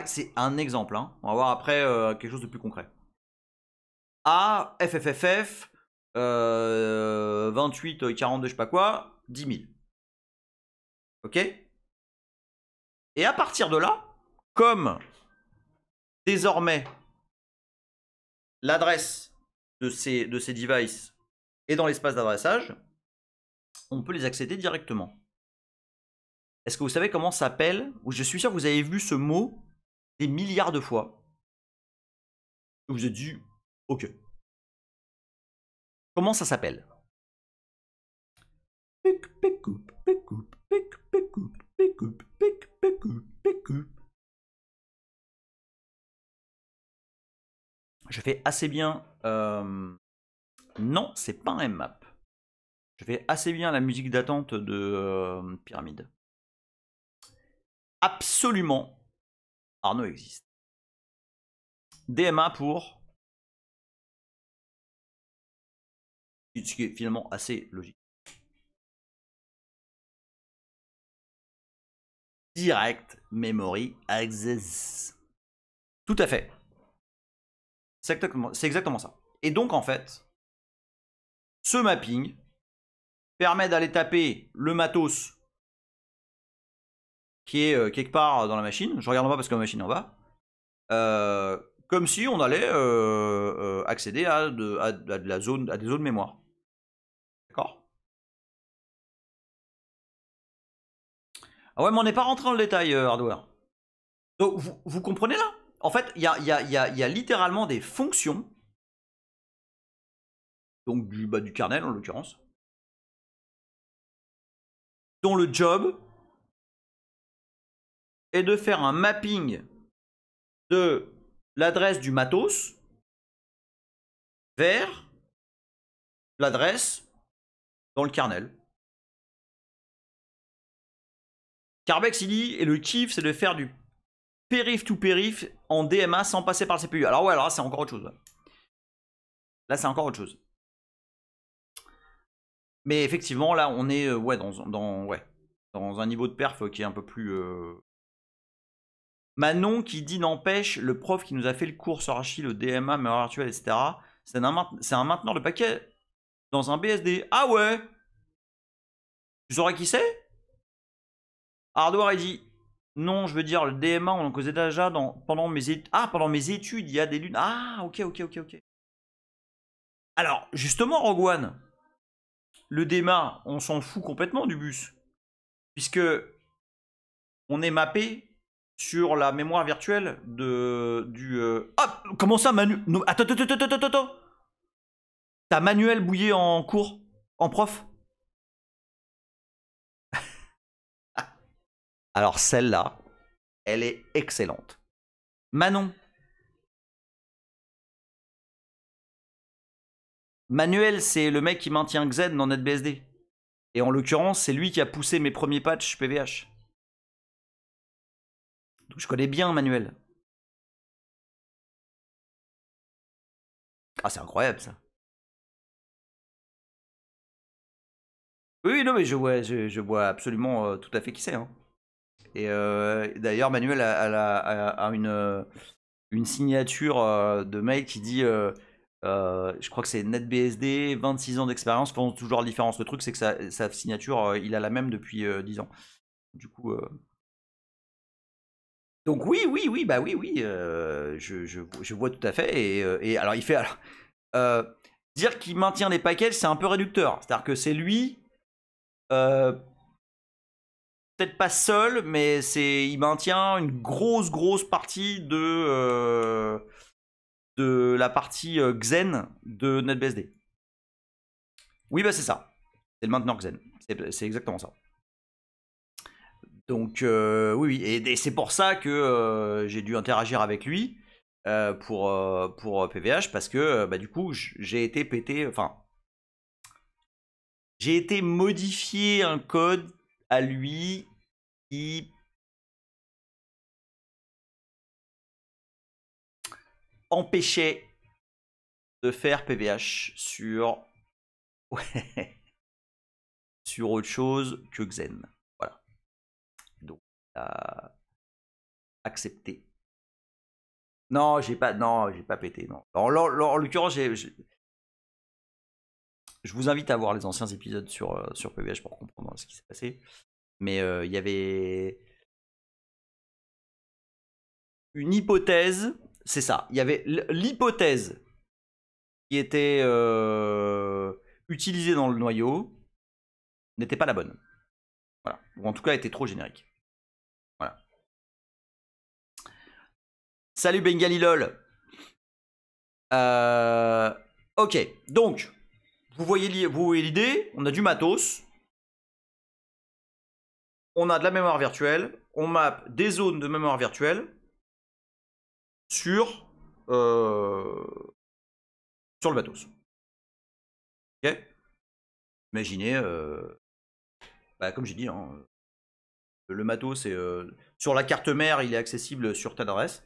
C'est un exemple. Hein. On va voir après quelque chose de plus concret. À FFFF, 28, 42, je sais pas quoi, 10 000. Ok? Et à partir de là, comme désormais l'adresse de ces devices est dans l'espace d'adressage, on peut les accéder directement. Est-ce que vous savez comment ça s'appelle? Je suis sûr que vous avez vu ce mot des milliards de fois. Vous vous êtes dit, ok. Comment ça s'appelle? Je fais assez bien... Non, c'est pas un mmap. Je fais assez bien la musique d'attente de Pyramide. Absolument, Arnaud existe. DMA pour... Ce qui est finalement assez logique. Direct Memory Access. Tout à fait. C'est exactement ça. Et donc en fait, ce mapping permet d'aller taper le matos qui est quelque part dans la machine. Je regarde en bas parce que la machine est en bas. Comme si on allait accéder à des zones mémoire. D'accord? Ah ouais, mais on n'est pas rentré dans le détail hardware. Donc vous comprenez là? En fait, il y a littéralement des fonctions, donc du kernel en l'occurrence, dont le job est de faire un mapping de l'adresse du matos vers l'adresse dans le kernel. Carbex il dit, et le kiff c'est de faire du périph to périph en DMA sans passer par le CPU. Alors ouais, alors là c'est encore autre chose. Là c'est encore autre chose. Mais effectivement là on est ouais, dans un niveau de perf qui est un peu plus... Manon qui dit n'empêche, le prof qui nous a fait le cours sur Archie, le DMA, mémoire virtuelle, etc. C'est un mainteneur de paquet dans un BSD. Ah ouais? Tu saurais qui c'est? Hardware il dit non, je veux dire le DMA, on en causait déjà pendant mes études. Ah, pendant mes études, il y a des lunes. Ah, ok. Alors, justement, Rogue One, le DMA, on s'en fout complètement du bus. Puisque on est mappé sur la mémoire virtuelle du... Ah, comment ça, Manu... Non, attends. T'as Manuel Bouillet en cours? En prof? Alors celle-là, elle est excellente. Manon. Manuel, c'est le mec qui maintient Xen dans NetBSD. Et en l'occurrence, c'est lui qui a poussé mes premiers patchs PVH. Donc je connais bien Manuel. Ah, c'est incroyable ça. Oui, non, mais je vois absolument tout à fait qui c'est. Hein. Et d'ailleurs, Manuel a une signature de mail qui dit je crois que c'est NetBSD, 26 ans d'expérience, font toujours la différence. Le truc, c'est que sa signature, il a la même depuis 10 ans. Du coup. Donc oui, bah oui, je vois tout à fait. Et alors, il fait. Alors, dire qu'il maintient des packages, c'est un peu réducteur. C'est-à-dire que c'est lui. Peut-être pas seul, mais il maintient une grosse partie de la partie Xen de NetBSD. Oui, bah c'est ça. C'est le mainteneur Xen. C'est exactement ça. Donc oui, et c'est pour ça que j'ai dû interagir avec lui pour PVH, parce que bah, du coup j'ai été pété, enfin j'ai été modifier un code à lui qui empêchait de faire PVH sur sur autre chose que Xen. Voilà. Donc accepté. Non, j'ai pas pété. Non. En l'occurrence, je vous invite à voir les anciens épisodes sur PVH pour comprendre ce qui s'est passé. Mais il y avait une hypothèse, c'est ça. Il y avait l'hypothèse qui était utilisée dans le noyau n'était pas la bonne. Voilà. Ou en tout cas était trop générique. Voilà. Salut Bengali LOL. Ok, donc vous voyez l'idée, on a du matos, on a de la mémoire virtuelle, on map des zones de mémoire virtuelle sur le matos. Ok. Imaginez, bah, comme j'ai dit, hein, le matos est sur la carte mère, il est accessible sur telle adresse.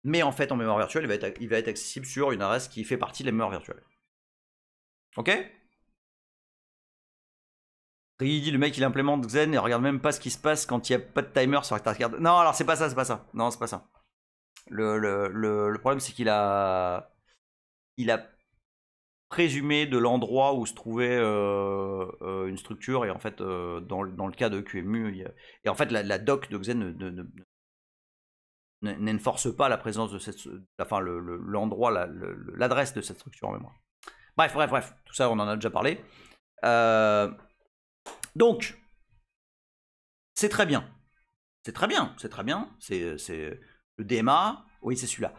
Mais en fait, en mémoire virtuelle, il va être accessible sur une adresse qui fait partie de la mémoire virtuelle. Ok? Dit le mec il implémente Xen et regarde même pas ce qui se passe quand il n'y a pas de timer sur la carte. Non, alors c'est pas ça, c'est pas ça. Non, c'est pas ça. Le problème c'est qu'il a présumé de l'endroit où se trouvait une structure et en fait dans le cas de QEMU et en fait la doc de Xen n'enforce pas la présence de cette, enfin l'endroit, l'adresse de cette structure en mémoire. Bref, tout ça on en a déjà parlé. Donc, c'est très bien. C'est très bien. C'est le DMA. Oui, c'est celui-là.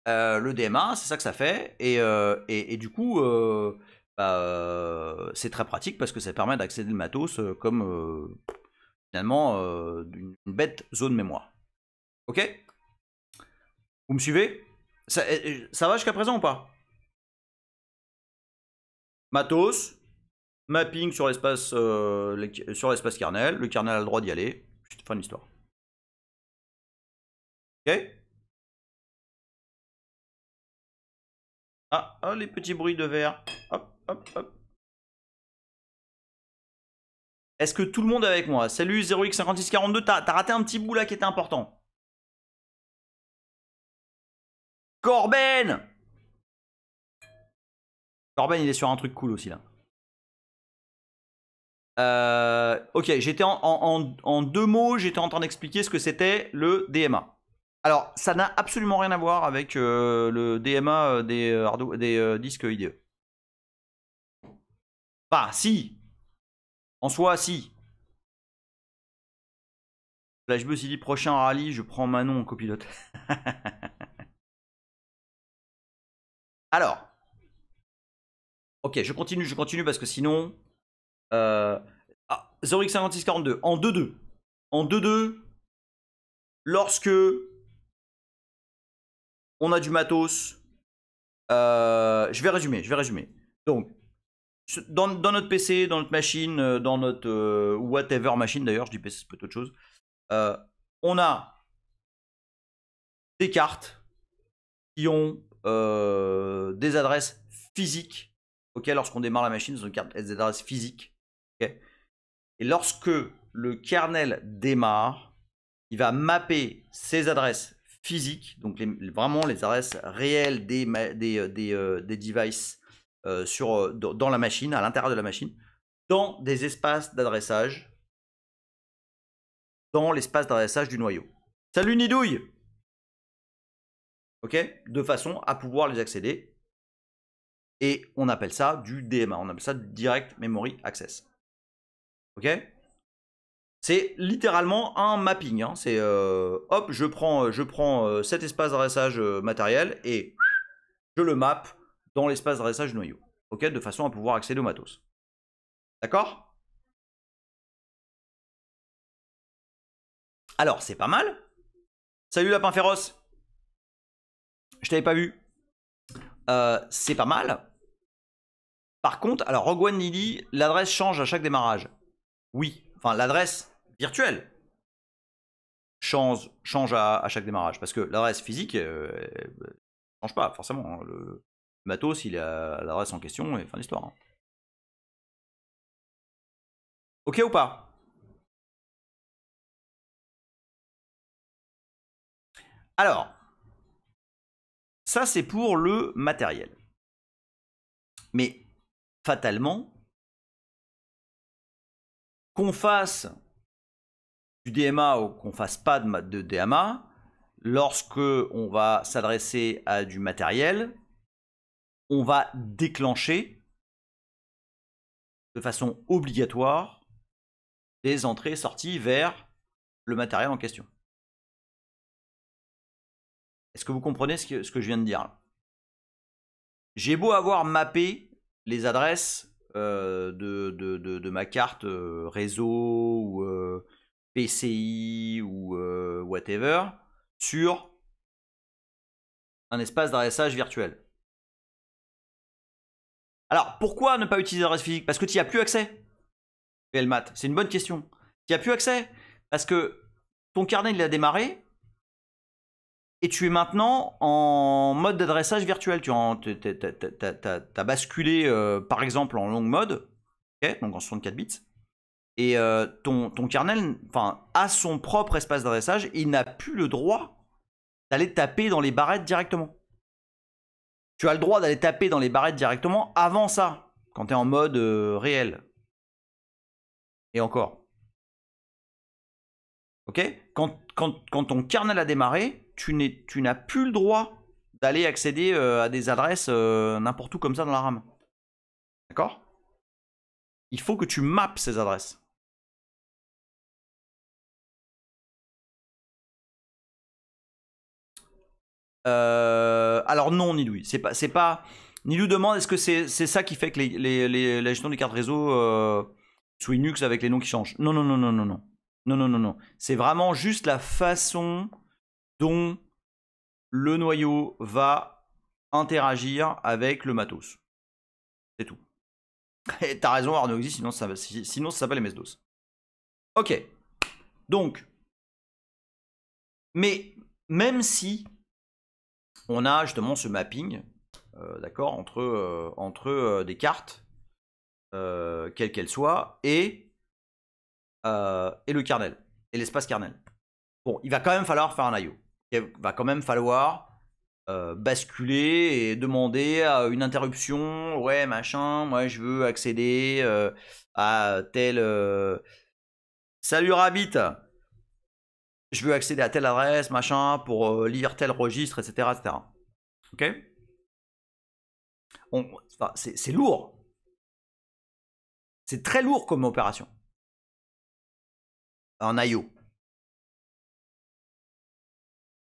Le DMA, c'est ça que ça fait. Et du coup, c'est très pratique parce que ça permet d'accéder au matos comme finalement une bête zone mémoire. Ok? Vous me suivez? Ça va jusqu'à présent ou pas? Matos. Mapping sur l'espace kernel. Le kernel a le droit d'y aller. Fin de l'histoire. Ok? Ah, les petits bruits de verre. Hop. Est-ce que tout le monde est avec moi? Salut 0x5642, t'as raté un petit bout là qui était important. Corben! Corben, il est sur un truc cool aussi là. Ok, j'étais en deux mots, j'étais en train d'expliquer ce que c'était le DMA. Alors, ça n'a absolument rien à voir avec le DMA des disques IDE. Bah, si. En soi, si. Là, je me suis dit, prochain rallye, je prends Manon en copilote. Alors. Ok, je continue parce que sinon... 0x5642, en 2-2. En 2-2, lorsque on a du matos, je vais résumer. Donc, dans notre PC, dans notre machine, dans notre whatever machine d'ailleurs, je dis PC c'est peut-être autre chose, on a des cartes qui ont des adresses physiques. Ok, lorsqu'on démarre la machine, c'est des adresses physiques. Okay. Et lorsque le kernel démarre, il va mapper ces adresses physiques, donc vraiment les adresses réelles des devices dans la machine, à l'intérieur de la machine, dans des espaces d'adressage, dans l'espace d'adressage du noyau. Salut Nidouille! Ok, de façon à pouvoir les accéder. Et on appelle ça du DMA, on appelle ça du Direct Memory Access. Ok? C'est littéralement un mapping. Hein. C'est hop, je prends cet espace d'adressage matériel et je le map dans l'espace d'adressage du noyau. Ok, de façon à pouvoir accéder au matos. D'accord? Alors, c'est pas mal. Salut Lapin Féroce. Je t'avais pas vu. C'est pas mal. Par contre, alors Rogue One dit l'adresse change à chaque démarrage. Oui, enfin l'adresse virtuelle change à chaque démarrage. Parce que l'adresse physique change pas, forcément. Hein. Le matos, il a l'adresse en question et fin d'histoire. Hein. Ok ou pas? Alors, ça c'est pour le matériel. Mais fatalement, qu'on fasse du DMA ou qu'on fasse pas de DMA, lorsque on va s'adresser à du matériel, on va déclencher de façon obligatoire des entrées et sorties vers le matériel en question. Est-ce que vous comprenez ce que je viens de dire? J'ai beau avoir mappé les adresses de ma carte réseau ou PCI ou whatever sur un espace d'adressage virtuel. Alors, pourquoi ne pas utiliser l'adresse physique? Parce que tu n'y as plus accès. PLMat, c'est une bonne question. Tu n'y as plus accès parce que ton carnet il a démarré et tu es maintenant en mode d'adressage virtuel. Tu as basculé par exemple en long mode, okay, donc en 64 bits. Et ton kernel a son propre espace d'adressage et il n'a plus le droit d'aller taper dans les barrettes directement. Tu as le droit d'aller taper dans les barrettes directement avant ça, quand tu es en mode réel. Et encore. Ok? Quand ton kernel a démarré, tu n'as plus le droit d'aller accéder à des adresses n'importe où comme ça dans la RAM. D'accord? Il faut que tu mappes ces adresses. Alors non, Nidouille, c'est pas. Nidou demande est-ce que c'est ça qui fait que la gestion des cartes réseau sous Linux avec les noms qui changent? Non, non, non, non, non, non. Non, non, non, non. C'est vraiment juste la façon dont le noyau va interagir avec le matos. C'est tout. Et t'as raison, Arnaud existe, sinon ça s'appelle MS-DOS. Ok. Donc, mais même si on a justement ce mapping, d'accord, entre des cartes, quelles qu'elles soient, et le kernel, et l'espace kernel. Bon, il va quand même falloir faire un IO. Il va quand même falloir basculer et demander à une interruption, ouais, machin, moi je veux accéder à tel... Salut Rabbit! Je veux accéder à telle adresse, machin, pour lire tel registre, etc. etc. Ok? C'est lourd. C'est très lourd comme opération. En IO.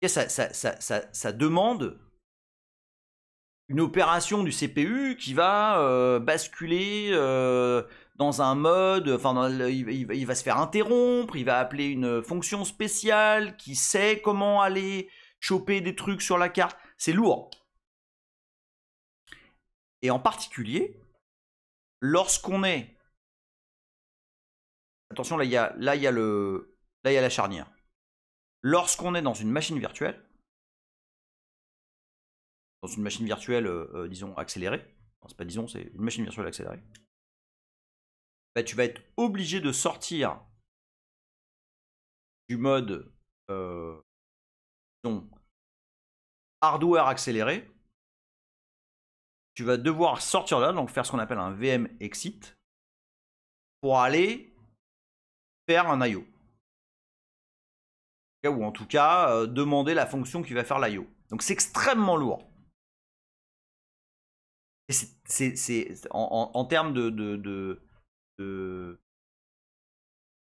Et ça demande une opération du CPU qui va basculer dans un mode, il va se faire interrompre, il va appeler une fonction spéciale qui sait comment aller choper des trucs sur la carte. C'est lourd. Et en particulier, lorsqu'on est... Attention, là, il y a la charnière. Lorsqu'on est dans une machine virtuelle, disons, accélérée, enfin, c'est pas disons, c'est une machine virtuelle accélérée, bah, tu vas être obligé de sortir du mode disons, hardware accéléré. Tu vas devoir sortir là, donc faire ce qu'on appelle un VM exit pour aller faire un IO. Ou en tout cas, demander la fonction qui va faire l'IO. Donc c'est extrêmement lourd. En termes de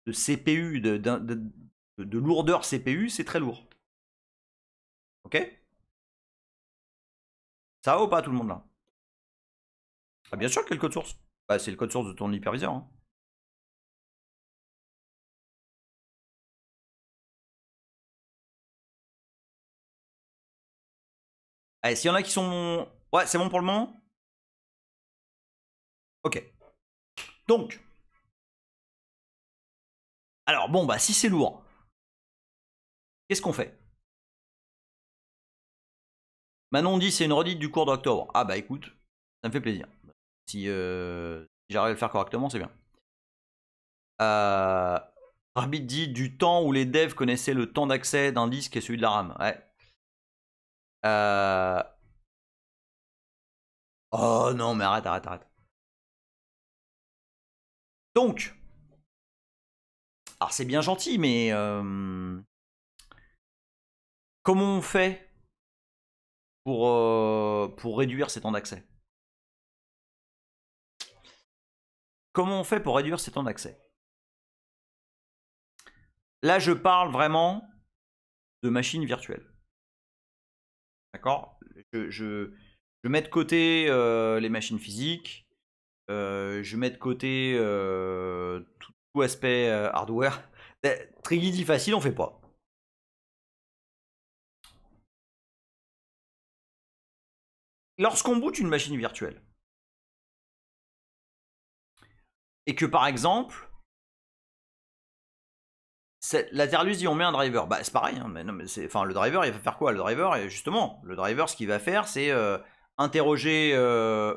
CPU, de lourdeur CPU, c'est très lourd. Ok? Ça va ou pas tout le monde là? Ah, bien sûr qu'il y a le code source. Bah, c'est le code source de ton hyperviseur. Hein. Allez, s'il y en a qui sont... Ouais, c'est bon pour le moment? Ok. Donc. Alors, bon, bah, si c'est lourd, qu'est-ce qu'on fait? Manon dit c'est une redite du cours d'octobre. Ah bah écoute, ça me fait plaisir. Si j'arrive à le faire correctement, c'est bien. Rabbit dit du temps où les devs connaissaient le temps d'accès d'un disque et celui de la RAM. Ouais. Oh non, mais arrête. Donc, alors c'est bien gentil, mais comment on fait pour réduire ces temps d'accès? Comment on fait pour réduire ces temps d'accès? Là, je parle vraiment de machines virtuelles. D'accord? Je mets de côté les machines physiques. Je mets de côté tout aspect hardware. Très easy, facile, on fait pas. Lorsqu'on boot une machine virtuelle, et que par exemple, la Terlus dit on met un driver, bah c'est pareil, hein, mais non, mais enfin le driver il va faire quoi? Le driver, justement, le driver ce qu'il va faire c'est interroger le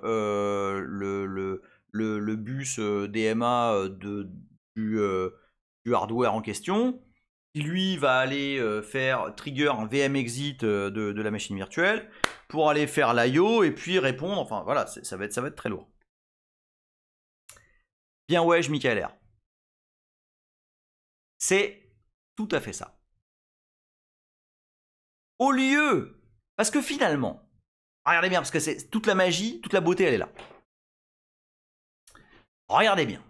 bus DMA du hardware en question, qui lui va aller faire trigger un VM exit de la machine virtuelle pour aller faire l'IO et puis répondre, enfin voilà, ça va être très lourd. Bien ouais, Michael R. C'est tout à fait ça. Au lieu, parce que finalement, regardez bien, parce que c'est toute la magie, toute la beauté, elle est là. Regardez bien.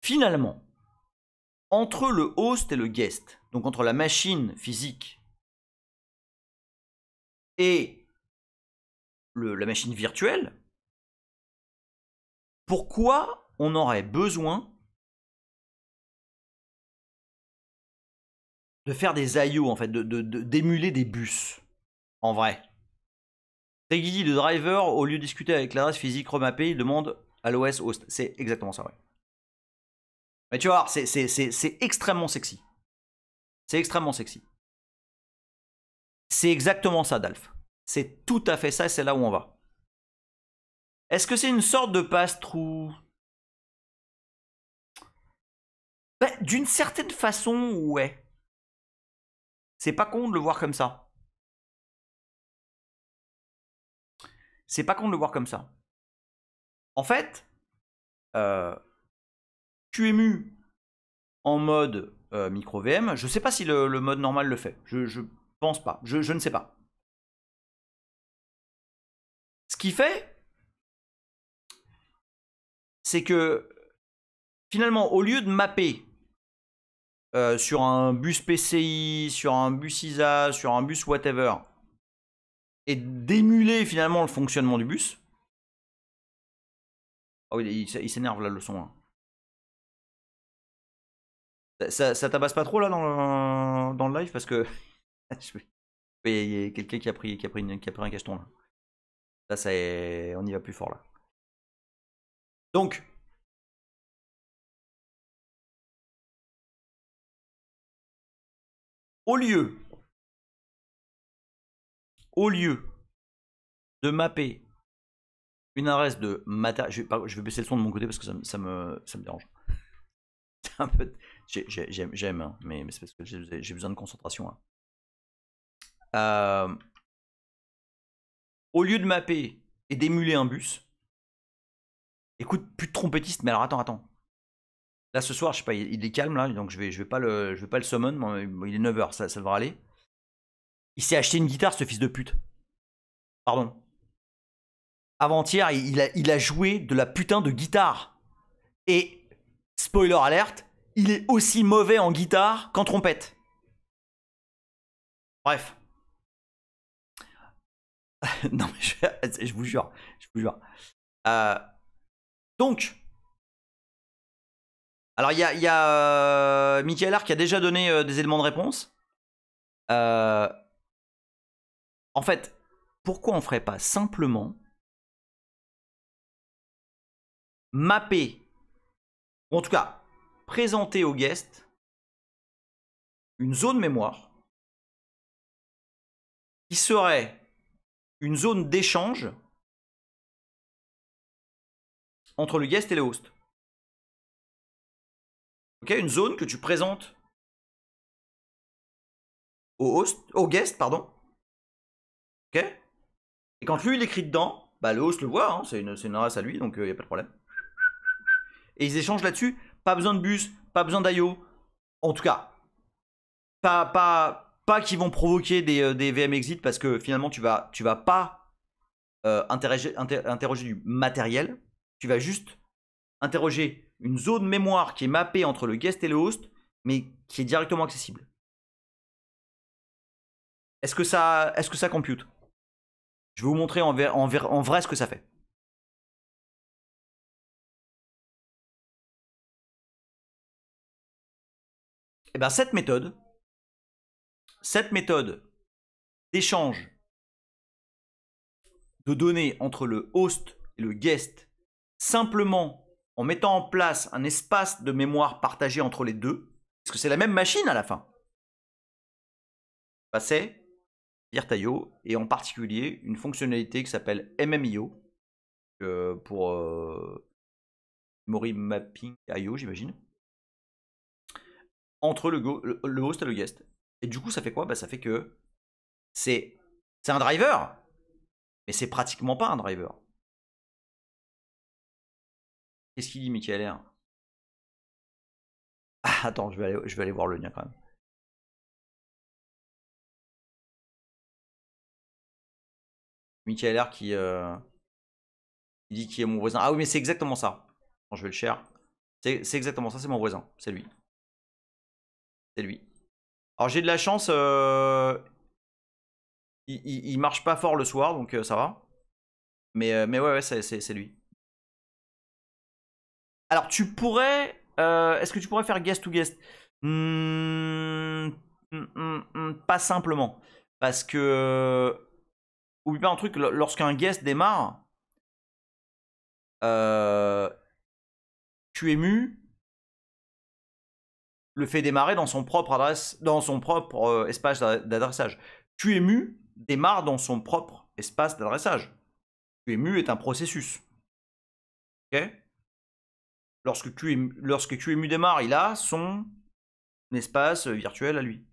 Finalement, entre le host et le guest, donc entre la machine physique et la machine virtuelle, pourquoi on aurait besoin de faire des IO, en fait, d'émuler des bus, en vrai? Reggie, le driver, au lieu de discuter avec l'adresse physique remappée, il demande à l'OS host. C'est exactement ça, ouais. Mais tu vois, c'est extrêmement sexy. C'est extrêmement sexy. C'est exactement ça, Dalf. C'est tout à fait ça et c'est là où on va. Est-ce que c'est une sorte de passe-trou? Ben, d'une certaine façon, ouais. C'est pas con de le voir comme ça. C'est pas con de le voir comme ça. En fait, QEMU en mode micro VM, je sais pas si le mode normal le fait. Je pense pas. Je ne sais pas. Ce qui fait, c'est que finalement, au lieu de mapper sur un bus PCI, sur un bus ISA, sur un bus whatever, et d'émuler finalement le fonctionnement du bus. Oh, il s'énerve là le son. Hein. Ça tabasse pas trop là dans le live parce que il y a quelqu'un qui a pris un cacheton là. Là ça est... on y va plus fort là. Donc au lieu de mapper une adresse de matériel, je vais baisser le son de mon côté parce que ça me dérange. Un peu... J'aime, hein, mais c'est parce que j'ai besoin de concentration. Hein. Au lieu de mapper et d'émuler un bus, écoute, plus de trompettiste, mais alors attends. Là ce soir, je sais pas, il est calme là, donc je vais pas le summon, il est 9h, ça devrait aller. Il s'est acheté une guitare, ce fils de pute. Pardon. Avant-hier, il a joué de la putain de guitare. Et, spoiler alerte, il est aussi mauvais en guitare qu'en trompette. Bref. Non mais je vous jure. Donc, alors il y a Michael R qui a déjà donné des éléments de réponse. En fait, pourquoi on ferait pas simplement mapper, ou en tout cas présenter aux guests une zone mémoire qui serait une zone d'échange entre le guest et le host. Ok, une zone que tu présentes au guest, pardon. Ok. Et quand lui il écrit dedans, bah le host le voit, hein, c'est une adresse à lui, donc il n'y a pas de problème. Et ils échangent là-dessus, pas besoin de bus, pas besoin d'IO. En tout cas, Pas qui vont provoquer des VM exit parce que finalement tu vas pas interroger du matériel. Tu vas juste interroger une zone mémoire qui est mappée entre le guest et le host, mais qui est directement accessible. Est-ce que ça compute? Je vais vous montrer en vrai ce que ça fait. Et bien cette méthode d'échange de données entre le host et le guest, simplement en mettant en place un espace de mémoire partagé entre les deux, parce que c'est la même machine à la fin, bah c'est Virtio, et en particulier une fonctionnalité qui s'appelle MMIO, pour Memory Mapping IO, j'imagine, entre le host et le guest. Et du coup, ça fait quoi? Bah, ça fait que c'est un driver, mais c'est pratiquement pas un driver. Qu'est-ce qu'il dit, Michael R? Ah, attends, je vais aller voir le lien quand même. Michael R qui dit qui est mon voisin. Ah oui, mais c'est exactement ça. Quand je vais le share. C'est exactement ça, c'est mon voisin. C'est lui. C'est lui. Alors j'ai de la chance. Il marche pas fort le soir, donc ça va. Mais ouais, c'est lui. Alors tu pourrais... Est-ce que tu pourrais faire guest to guest? Pas simplement. Parce que... Oublie pas un truc, lorsqu'un guest démarre, QEMU le fait démarrer dans son propre adresse, dans son propre espace d'adressage. QEMU démarre dans son propre espace d'adressage. QEMU est un processus. Ok? Lorsque QEMU démarre, il a son espace virtuel à lui.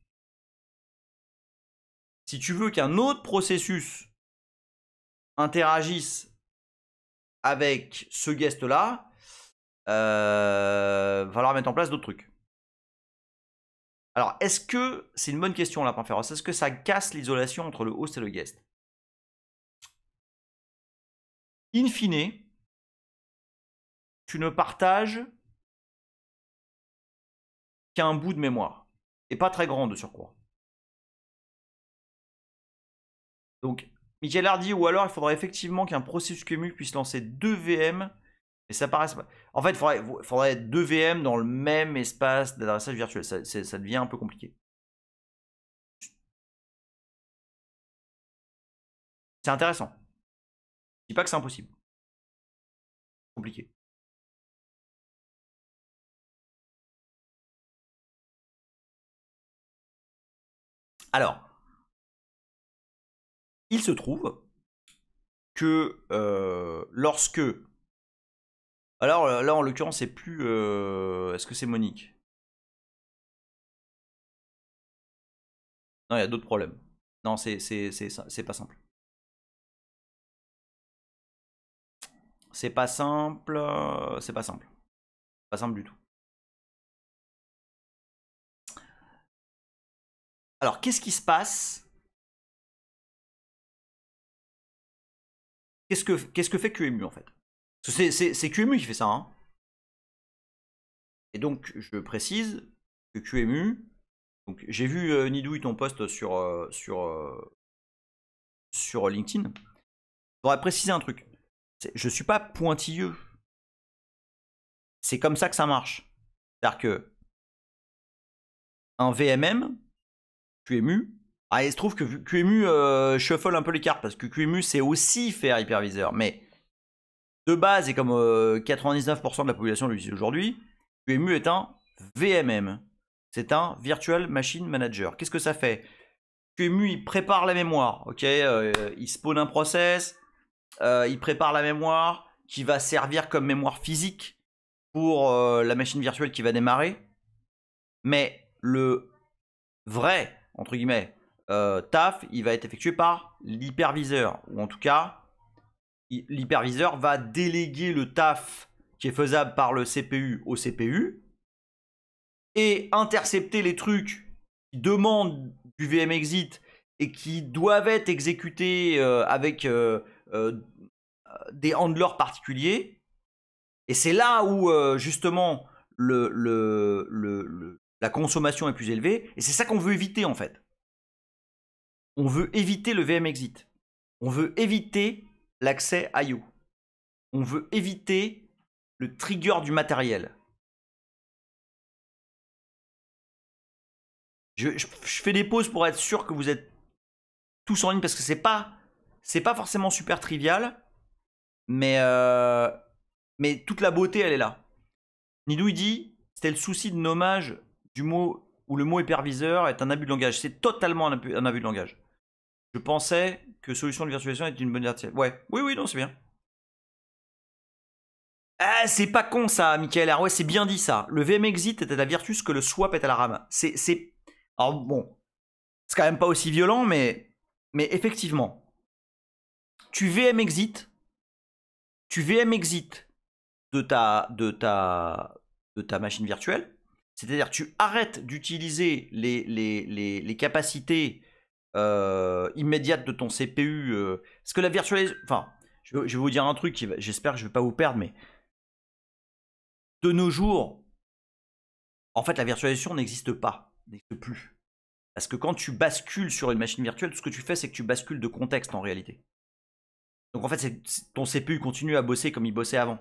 Si tu veux qu'un autre processus interagisse avec ce guest-là, va falloir mettre en place d'autres trucs. Alors, est-ce que, c'est une bonne question là, Pain Féroce, est-ce que ça casse l'isolation entre le host et le guest? In fine, tu ne partages qu'un bout de mémoire, et pas très grand de surcroît. Donc, Michael Hardy, ou alors il faudrait effectivement qu'un processus QEMU puisse lancer 2 VM, et ça paraît... En fait, il faudrait 2 VM dans le même espace d'adressage virtuel, ça devient un peu compliqué. C'est intéressant. Je dis pas que c'est impossible. Compliqué. Alors, il se trouve que lorsque... Alors là, en l'occurrence, c'est plus... Est-ce que c'est Monique? Non, il y a d'autres problèmes. Non, c'est pas simple. C'est pas simple. C'est pas simple. Pas simple du tout. Alors, qu'est-ce qui se passe? Qu'est-ce que fait QEMU en fait? C'est QEMU qui fait ça. Hein. Et donc, je précise que QEMU. Donc, j'ai vu Nidouille ton post sur LinkedIn. Je voudrais préciser un truc. Je suis pas pointilleux. C'est comme ça que ça marche. C'est-à-dire que un VMM, QEMU, il se trouve que QEMU shuffle un peu les cartes parce que QEMU c'est aussi faire hyperviseur. Mais de base, et comme 99% de la population l'utilise aujourd'hui, QEMU est un VMM. C'est un Virtual Machine Manager. Qu'est-ce que ça fait? QEMU, il prépare la mémoire. Ok, il spawn un process, il prépare la mémoire qui va servir comme mémoire physique pour la machine virtuelle qui va démarrer. Mais le vrai, entre guillemets, taf, il va être effectué par l'hyperviseur. Ou en tout cas, l'hyperviseur va déléguer le taf qui est faisable par le CPU au CPU et intercepter les trucs demandent du VM exit et qui doivent être exécutés avec des handlers particuliers. Et c'est là où justement la consommation est plus élevée. Et c'est ça qu'on veut éviter en fait. On veut éviter le VM exit. On veut éviter l'accès IO. On veut éviter le trigger du matériel. Je fais des pauses pour être sûr que vous êtes tous en ligne parce que c'est pas forcément super trivial, mais toute la beauté elle est là. Nidou il dit c'était le souci de nommage du mot où le mot hyperviseur est un abus de langage. C'est totalement un abus de langage. Je pensais que solution de virtualisation est une bonne idée. Ouais, oui, non, c'est bien. Ah, c'est pas con ça, Michael R. Ouais, c'est bien dit ça. Le VM exit est à la Virtus que le swap est à la RAM. Alors bon, c'est quand même pas aussi violent, mais effectivement, tu VM exit de ta machine virtuelle. C'est-à-dire tu arrêtes d'utiliser les capacités immédiates de ton CPU. Parce que la virtualisation... Enfin, je vais vous dire un truc, j'espère que je ne vais pas vous perdre, mais de nos jours, en fait, la virtualisation n'existe plus. Parce que quand tu bascules sur une machine virtuelle, tout ce que tu fais, c'est que tu bascules de contexte en réalité. Donc en fait, ton CPU continue à bosser comme il bossait avant.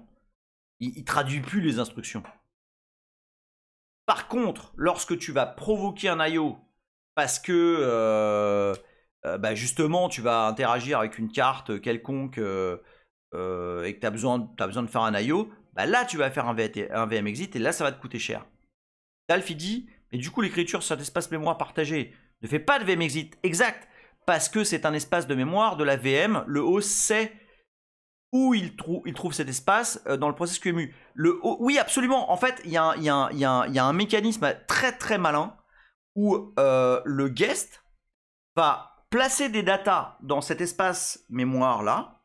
Il ne traduit plus les instructions. Par contre, lorsque tu vas provoquer un IO parce que justement tu vas interagir avec une carte quelconque et que tu as besoin de faire un IO, là tu vas faire un VM exit et là ça va te coûter cher. Dalf il dit, mais du coup l'écriture sur cet espace mémoire partagé ne fait pas de VM exit. Exact, parce que c'est un espace de mémoire de la VM, le host sait où il trouve cet espace dans le process QEMU. Oui, absolument. En fait, il y a un mécanisme très très malin où le guest va placer des datas dans cet espace mémoire là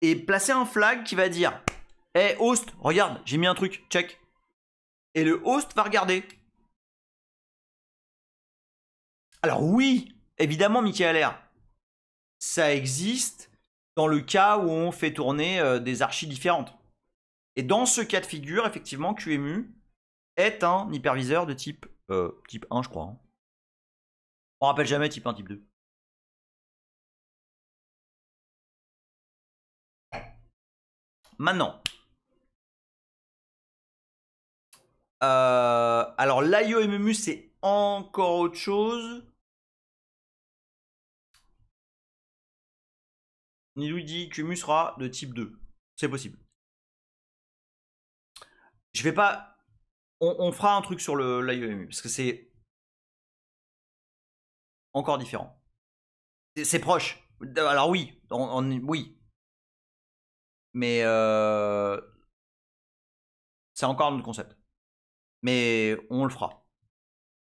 et placer un flag qui va dire hey, host, regarde, j'ai mis un truc, check. Et le host va regarder. Alors oui, évidemment, Michael R, ça existe dans le cas où on fait tourner des archis différentes. Et dans ce cas de figure, effectivement, QEMU est un hyperviseur de type 1, je crois. Hein. On rappelle jamais type 1, type 2. Maintenant. Alors, l'IOMMU, c'est encore autre chose. Nilou dit QEMU sera de type 2. C'est possible. Je vais pas... On fera un truc sur l'IOMMU, parce que c'est encore différent. C'est proche. Alors oui, oui. Mais c'est encore un autre concept. Mais on le fera.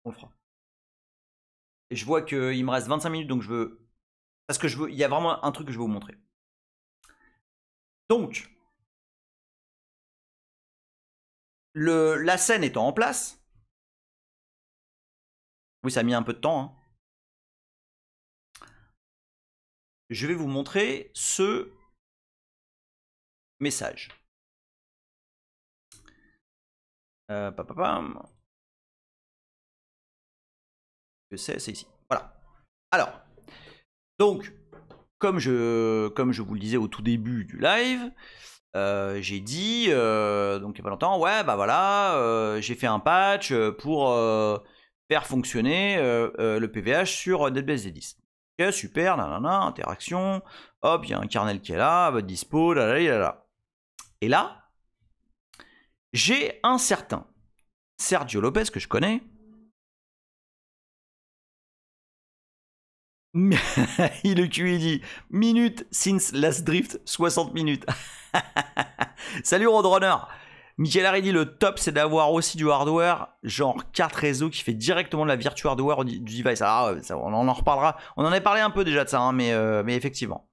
On le fera. Et je vois qu'il me reste 25 minutes, donc je veux... Parce que il y a vraiment un truc que je veux vous montrer. Donc, la scène étant en place, oui, ça a mis un peu de temps, hein. Je vais vous montrer ce message. Que c'est ici. Voilà. Alors, donc, comme je vous le disais au tout début du live, j'ai dit, donc il n'y a pas longtemps, ouais, bah voilà, j'ai fait un patch pour faire fonctionner le PVH sur NetBSD 10. Ok, super, nanana, interaction, hop, il y a un kernel qui est là, à votre dispo, là. Et là, j'ai un certain Sergio Lopez que je connais. Il dit minute since last drift 60 minutes. Salut Roadrunner. Michael Harry dit le top c'est d'avoir aussi du hardware genre carte réseau qui fait directement de la virtual hardware du device. Alors ça, on en reparlera. On en avait parlé un peu déjà de ça, hein, mais effectivement.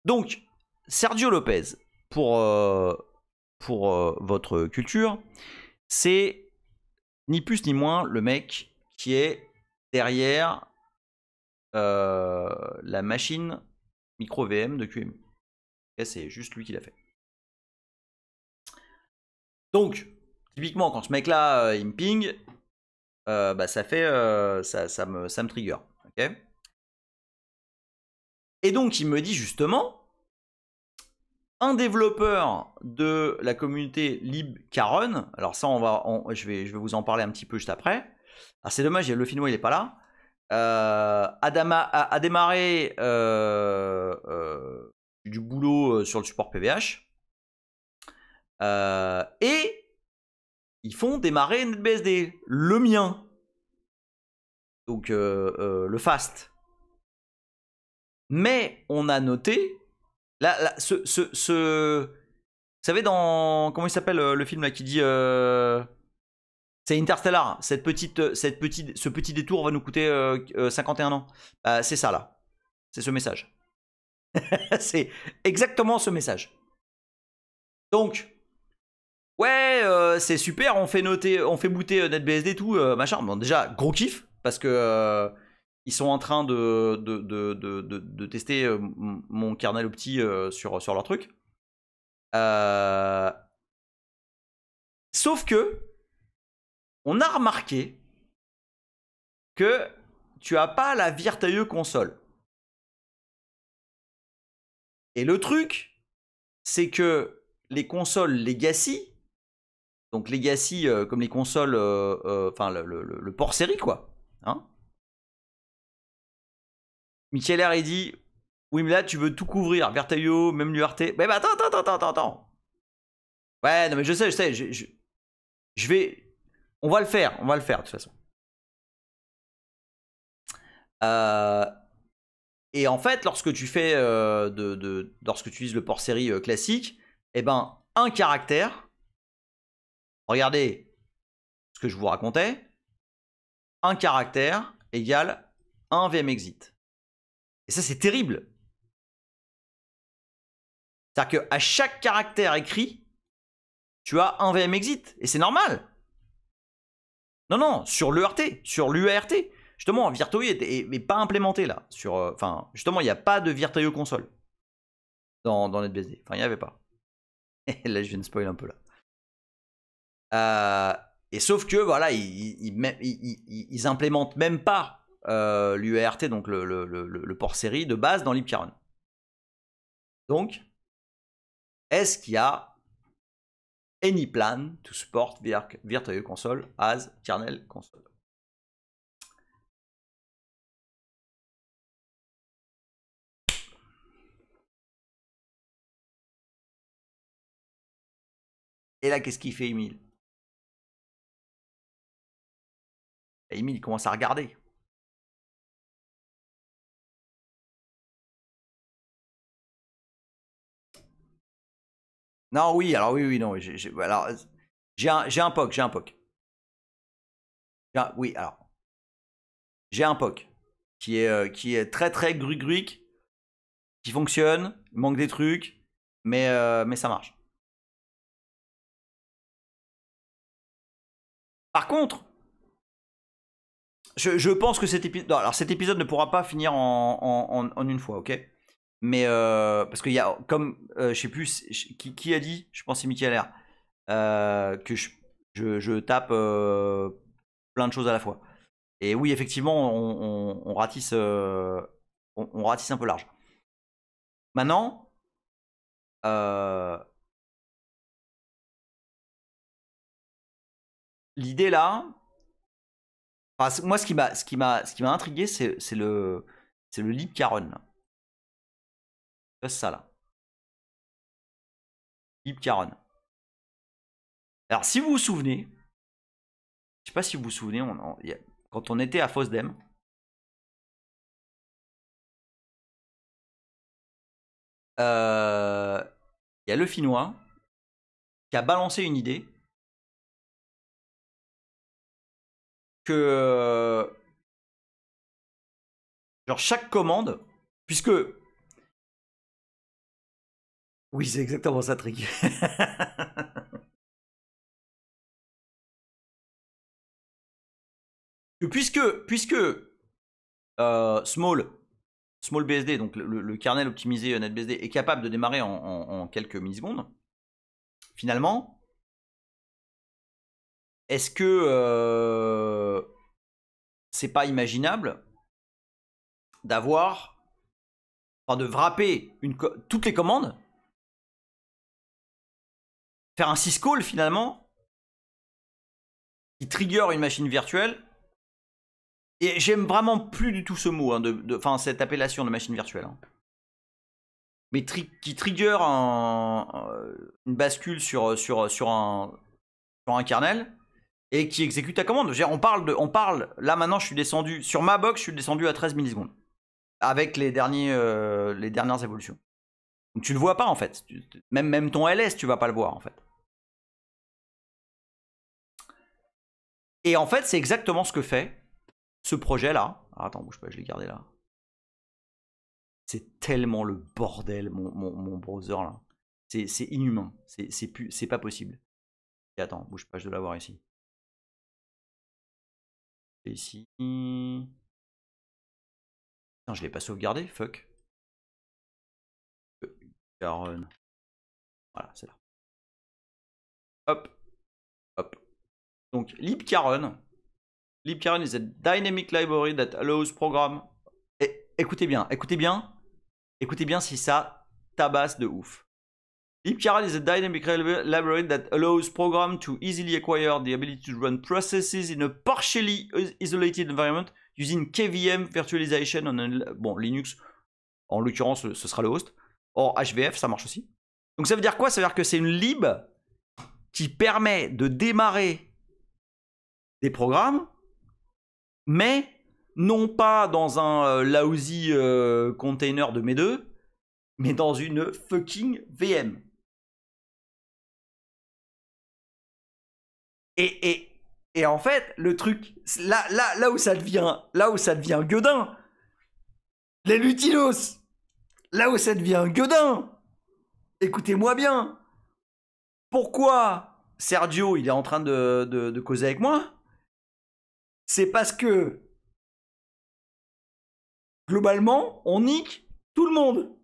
Donc Sergio Lopez pour votre culture, c'est ni plus ni moins le mec qui est derrière la machine micro VM de QEMU. C'est juste lui qui l'a fait. Donc, typiquement, quand ce mec-là, il me ping, bah, ça fait, ça me trigger. Okay, et donc, il me dit justement, un développeur de la communauté libcaron, alors ça, je vais vous en parler un petit peu juste après. Alors, c'est dommage, le Finnois, il n'est pas là. A démarré du boulot sur le support PVH. Et ils font démarrer NetBSD, le mien. Donc le fast. Mais on a noté, là vous savez dans, comment il s'appelle le film là qui dit, c'est Interstellar, ce petit détour va nous coûter 51 ans. C'est ça là, c'est ce message. C'est exactement ce message. Donc, ouais, c'est super, on fait booter NetBSD tout, machin. Bon, déjà, gros kiff, parce que ils sont en train de tester mon kernel opti sur leur truc. Sauf que, on a remarqué que tu as pas la Virtual Console. Et le truc, c'est que les consoles Legacy, donc Legacy comme les consoles, enfin le port série quoi, hein. Michael R. il dit, oui mais là tu veux tout couvrir, Vertaio, même l'URT. Mais bah, attends. Ouais non mais je sais, je vais, on va le faire de toute façon. Et en fait, lorsque tu fais lorsque tu utilises le port série classique, eh ben un caractère. Regardez ce que je vous racontais. Un caractère égale un VMExit. Et ça, c'est terrible. C'est-à-dire qu'à chaque caractère écrit, tu as un VMExit. Et c'est normal. Non, sur l'UART. Sur l'UART. Justement, Virtuio n'est pas implémenté là. Enfin, justement, il n'y a pas de Virtuio console dans NetBSD. Enfin, il n'y avait pas. Là, je viens de spoil un peu là. Et sauf que voilà, ils implémentent même pas l'UART, donc le port série de base dans libcaron. Donc, est-ce qu'il y a any plan to support Virtual Console as kernel console? Et là, qu'est-ce qu'il fait, Emile? Emile, il commence à regarder. Non, oui, alors oui, non. J'ai un POC. Oui, alors. J'ai un POC qui est très très gruic, qui fonctionne, il manque des trucs, mais ça marche. Par contre, je pense que cet épisode ne pourra pas finir en une fois, ok? Mais parce qu'il y a, comme je sais plus qui a dit, je pense que c'est Michael R, que je tape plein de choses à la fois. Et oui, effectivement, on ratisse, on ratisse un peu large. Maintenant, l'idée là, enfin, moi, ce qui m'a intrigué, c'est le libcaron. C'est ça là. Libcaron. Alors, si vous vous souvenez, je sais pas si vous vous souvenez, quand on était à FOSDEM, il y a le Finnois qui a balancé une idée que genre chaque commande, puisque oui, c'est exactement ça, Trick. que puisque Small BSD, donc le kernel optimisé NetBSD, est capable de démarrer en quelques millisecondes, finalement, est-ce que c'est pas imaginable d'avoir, enfin de wrapper toutes les commandes, faire un syscall finalement, qui trigger une machine virtuelle. Et j'aime vraiment plus du tout ce mot, hein, enfin cette appellation de machine virtuelle. Hein. Mais qui trigger une bascule sur un kernel et qui exécute ta commande. On parle, là maintenant je suis descendu, sur ma box je suis descendu à 13 millisecondes. Avec les dernières évolutions. Donc tu le vois pas en fait. Même ton LS tu vas pas le voir en fait. Et en fait c'est exactement ce que fait ce projet là. Ah, attends, bouge pas, je l'ai gardé là. C'est tellement le bordel mon browser là. C'est inhumain. C'est pas possible. Et attends, bouge pas, je dois l'avoir ici. Et ici. Putain, je l'ai pas sauvegardé, fuck. Voilà, c'est là. Hop. Hop. Donc, libcaron. Libcaron is a dynamic library that allows program. Écoutez bien, écoutez bien. Écoutez bien si ça tabasse de ouf. libcaron is a dynamic library that allows program to easily acquire the ability to run processes in a partially isolated environment using KVM virtualization on Linux. En l'occurrence, ce sera le host. Or, HVF, ça marche aussi. Donc ça veut dire quoi? Ça veut dire que c'est une lib qui permet de démarrer des programmes, mais non pas dans un lousy container de mes deux, mais dans une fucking VM. Et en fait, le truc, là où ça devient gueudin, les Lutinos, là où ça devient gueudin, écoutez-moi bien, pourquoi Sergio, il est en train de causer avec moi? C'est parce que, globalement, on nique tout le monde.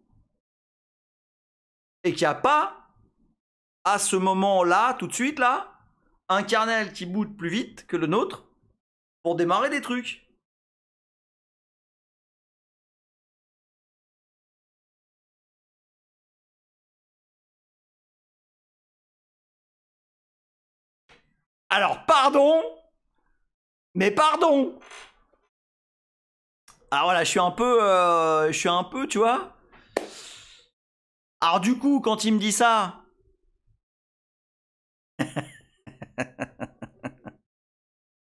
Et qu'il n'y a pas, à ce moment-là, tout de suite, là, un kernel qui boot plus vite que le nôtre pour démarrer des trucs. Alors, pardon, mais pardon. Alors voilà, je suis un peu, tu vois. Alors du coup, quand il me dit ça,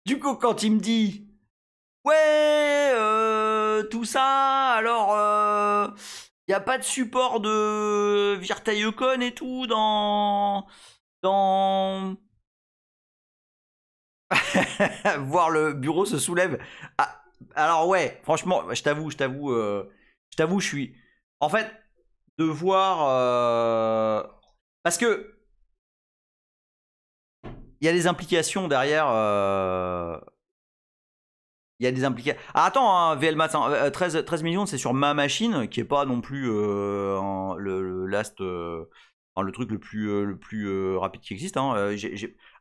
du coup, quand il me dit, ouais, tout ça, alors, y a pas de support de Virtualicon et tout dans voir le bureau se soulève. Ah, alors ouais, franchement, je t'avoue, je suis. En fait, de voir, parce que il y a des implications derrière. Il y a des implications. Ah, attends, hein, VLMAT 13 millions, c'est sur ma machine, qui est pas non plus le truc le plus rapide qui existe. Hein.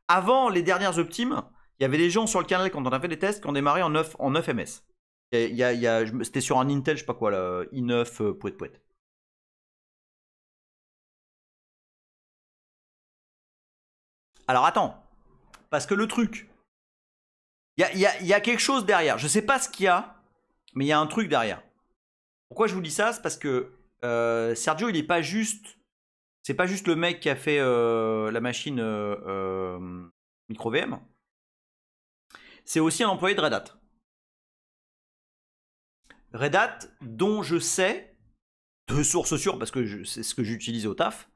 Avant les dernières optimes, il y avait des gens sur le kernel quand on a fait des tests qui ont démarré en 9 ms. C'était sur un Intel, je sais pas quoi, là, i9 pouet. Alors attends, parce que le truc, il y a quelque chose derrière. Je sais pas ce qu'il y a, mais il y a un truc derrière. Pourquoi je vous dis ça? C'est parce que Sergio, il est pas juste. C'est pas juste le mec qui a fait la machine micro VM. C'est aussi un employé de Red Hat. Red Hat, dont je sais, de source sûre, parce que c'est ce que j'utilise au taf,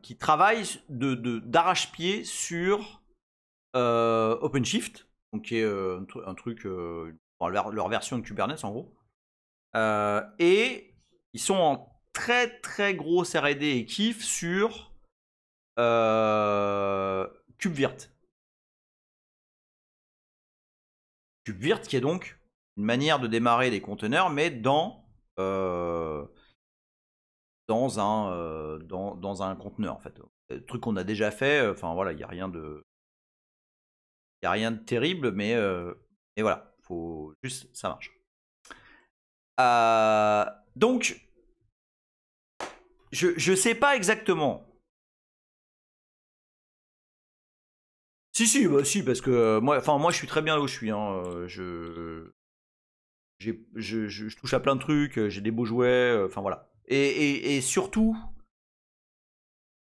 qui travaille d'arrache-pied sur OpenShift, donc qui est un truc, leur version de Kubernetes en gros. Et ils sont en très très gros R&D et kiff sur KubeVirt. KubeVirt, qui est donc une manière de démarrer des conteneurs, mais dans un conteneur en fait. Le truc qu'on a déjà fait, enfin voilà, il n'y a rien de terrible, mais voilà, faut juste ça marche. Donc je sais pas exactement. Si, bah si, parce que moi je suis très bien là où je suis, hein. Je touche à plein de trucs, j'ai des beaux jouets, enfin voilà. Et surtout,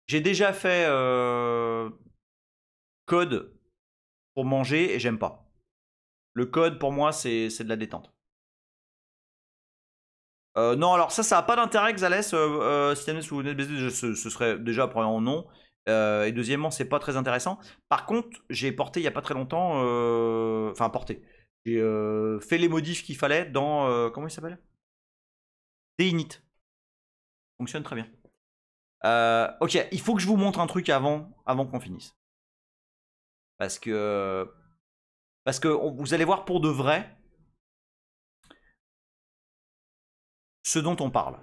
j'ai déjà fait code pour manger et j'aime pas. Le code pour moi c'est de la détente. Non, alors ça a pas d'intérêt, Xales. Système sous NetBSD, ce serait déjà premièrement non. Et deuxièmement, c'est pas très intéressant. Par contre, j'ai porté il y a pas très longtemps. Enfin, porté. J'ai fait les modifs qu'il fallait dans. Comment il s'appelle? Dinit. Fonctionne très bien. Ok, il faut que je vous montre un truc avant qu'on finisse. Parce que vous allez voir pour de vrai ce dont on parle.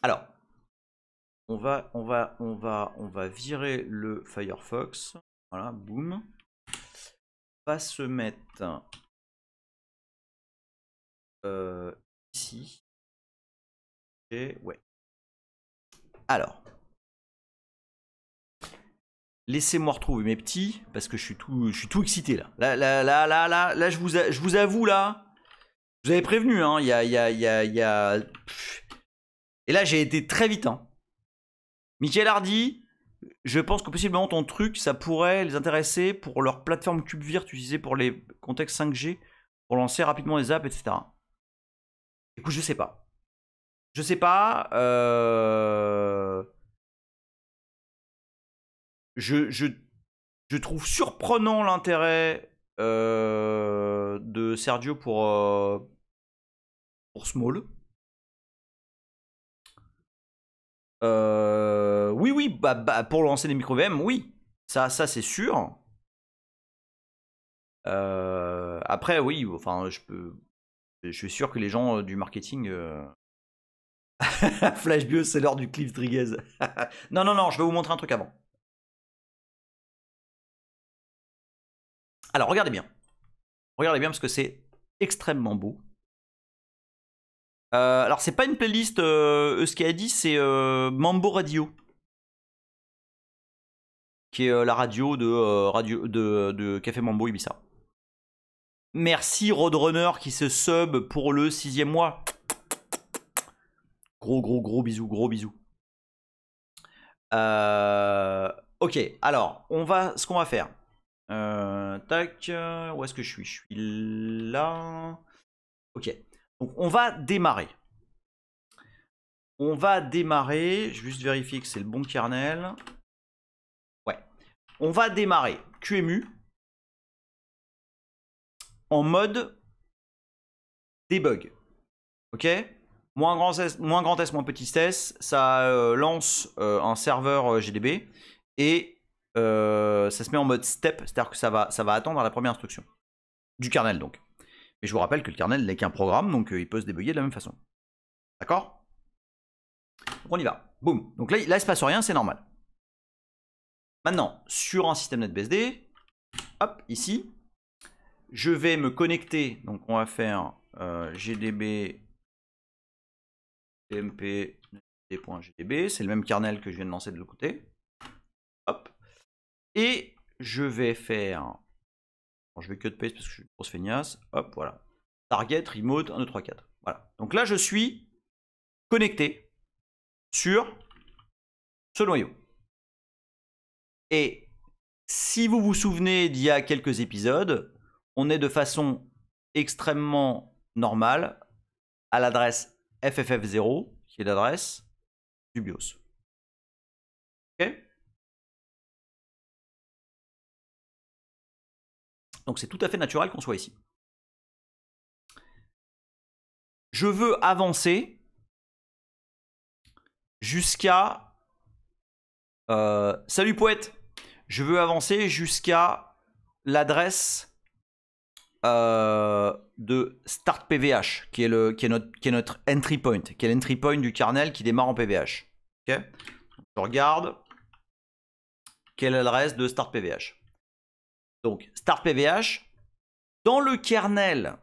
Alors, on va virer le Firefox. Voilà, boum. On va se mettre ici. Et ouais. Alors, laissez-moi retrouver mes petits parce que je suis tout excité là. Là, je vous avoue là. Je vous avais prévenu, hein. Il y a... Et là, j'ai été très vite, hein. Michael Hardy, je pense que possiblement ton truc, ça pourrait les intéresser pour leur plateforme KubeVirt utilisée pour les contextes 5G, pour lancer rapidement des apps, etc. Écoute, je sais pas. Je sais pas. Je trouve surprenant l'intérêt de Sergio pour Small. Oui, bah, pour lancer des micro VM, oui. Ça c'est sûr. Après, oui, enfin, je suis sûr que les gens du marketing. Flashbio, c'est l'heure du Cliff Driguez. non, je vais vous montrer un truc avant. Alors, regardez bien. Regardez bien parce que c'est extrêmement beau. Alors, c'est pas une playlist ce qu'il a dit, c'est Mambo Radio. Qui est la radio de Café Mambo Ibiza. Merci Roadrunner qui se sub pour le 6e mois. Gros bisous, gros bisous. Ok, alors, ce qu'on va faire. Tac, où est-ce que je suis? Je suis là. Ok, donc on va démarrer. Je vais juste vérifier que c'est le bon kernel. Ouais. On va démarrer QEMU en mode debug. Ok? Moins grand S, moins petit S, ça lance un serveur GDB et ça se met en mode step, c'est-à-dire que ça va attendre la première instruction du kernel donc. Mais je vous rappelle que le kernel n'est qu'un programme, donc il peut se débugger de la même façon. D'accord? Donc on y va. Boum. Donc là, il se passe rien, c'est normal. Maintenant, sur un système NetBSD, hop, ici, je vais me connecter. Donc on va faire GDB tmp.gdb. C'est le même kernel que je viens de lancer de l'autre côté. Hop. Et je vais faire... Bon, je vais cut paste parce que je suis une grosse feignasse. Hop, voilà. Target, remote, 1, 2, 3, 4. Voilà. Donc là, je suis connecté sur ce noyau. Et si vous vous souvenez d'il y a quelques épisodes, on est de façon extrêmement normale à l'adresse FFF0, qui est l'adresse du BIOS. Ok? Donc c'est tout à fait naturel qu'on soit ici. Je veux avancer jusqu'à... salut poète! Je veux avancer jusqu'à l'adresse de start PVH, qui est notre entry point, qui est l'entry point du kernel qui démarre en PVH. Ok, je regarde quelle est l'adresse de start PVH. Donc start PVH, dans le kernel,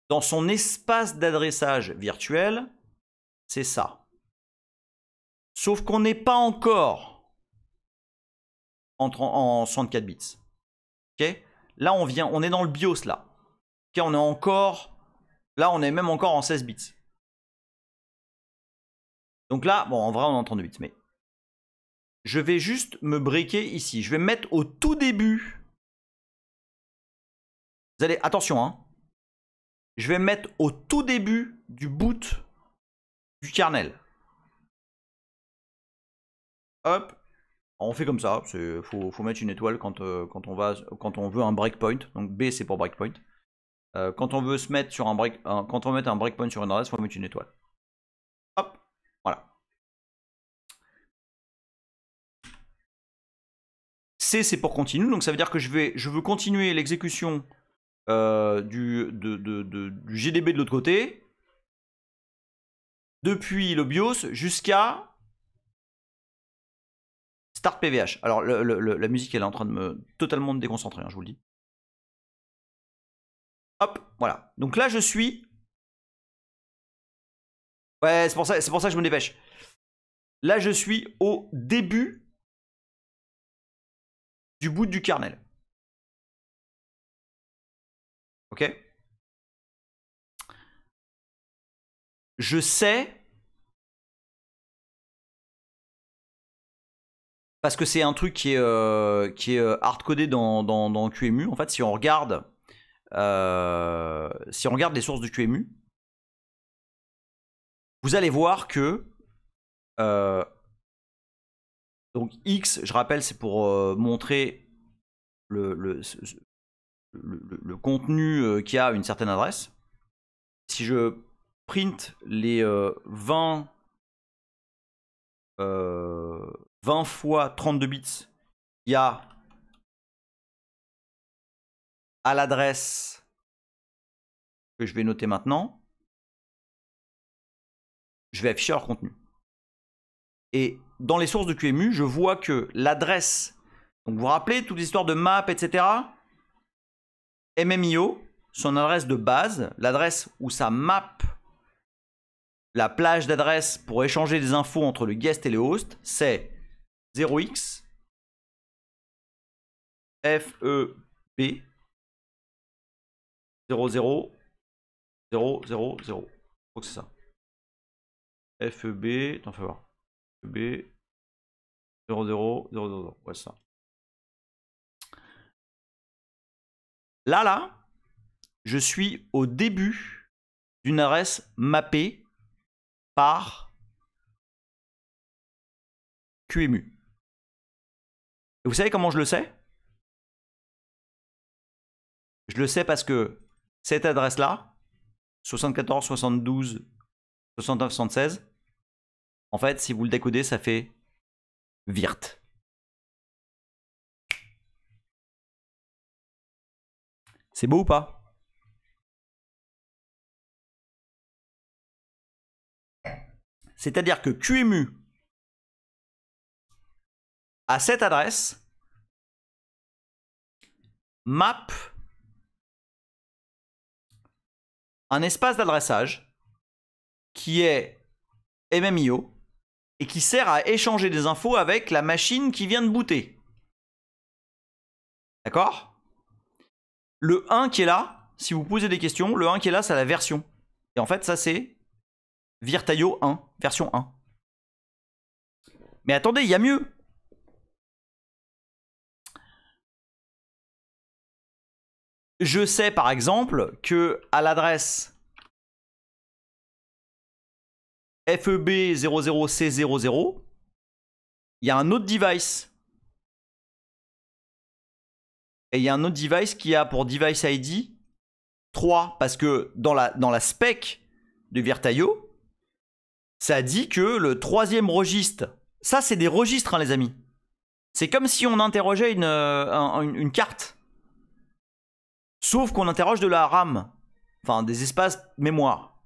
dans son espace d'adressage virtuel, c'est ça. Sauf qu'on n'est pas encore en 64 bits. Okay, là, on est dans le BIOS, là. Okay, on est encore... Là, on est même encore en 16 bits. Donc là, bon, en vrai, on est en 32 bits, mais... Je vais juste me breaker ici. Je vais me mettre au tout début. Vous allez... Attention, hein. Je vais me mettre au tout début du boot du kernel. Hop. On fait comme ça. Faut mettre une étoile quand on veut un breakpoint. Donc B, c'est pour breakpoint. Quand on veut se mettre sur quand on veut mettre un breakpoint sur une adresse, il faut mettre une étoile. Hop. Voilà. C, c'est pour continue. Donc ça veut dire que je veux continuer l'exécution du GDB de l'autre côté, depuis le BIOS jusqu'à start PVH. Alors la musique, elle est en train de totalement me déconcentrer, hein, je vous le dis. Hop, voilà. Donc là, je suis... Ouais, c'est pour ça que je me dépêche. Là, je suis au début du boot du kernel. Ok. Je sais, parce que c'est un truc qui est hard-codé dans QEMU. En fait, si on regarde les sources du QEMU, vous allez voir que donc X, je rappelle, c'est pour montrer le contenu qui a une certaine adresse. Si je print les 20 fois 32 bits qu'il y a à l'adresse que je vais noter maintenant, je vais afficher leur contenu. Et dans les sources de QEMU, je vois que l'adresse, donc vous vous rappelez toute l'histoire de map, etc. MMIO, son adresse de base, l'adresse où ça map la plage d'adresse pour échanger des infos entre le guest et le host, c'est 0x FEB 00 000. Je crois que c'est ça. FEB, attends, fais voir. FEB 00 000. Ouais, c'est ça. Là, je suis au début d'une adresse mappée par QEMU. Et vous savez comment je le sais? Je le sais parce que cette adresse-là, 74, 72, 69, 76, en fait, si vous le décodez, ça fait virt. C'est beau ou pas? C'est-à-dire que QEMU à cette adresse map un espace d'adressage qui est MMIO et qui sert à échanger des infos avec la machine qui vient de booter. D'accord? Le 1 qui est là, si vous posez des questions, le 1 qui est là, c'est la version. Et en fait, ça c'est virtio 1, version 1. Mais attendez, il y a mieux. Je sais par exemple que à l'adresse FEB 00C00, il y a un autre device. Et il y a un autre device qui a pour device ID 3. Parce que dans la spec de Virtio, ça dit que le troisième registre, ça c'est des registres, hein, les amis. C'est comme si on interrogeait une carte. Sauf qu'on interroge de la RAM. Enfin, des espaces mémoire.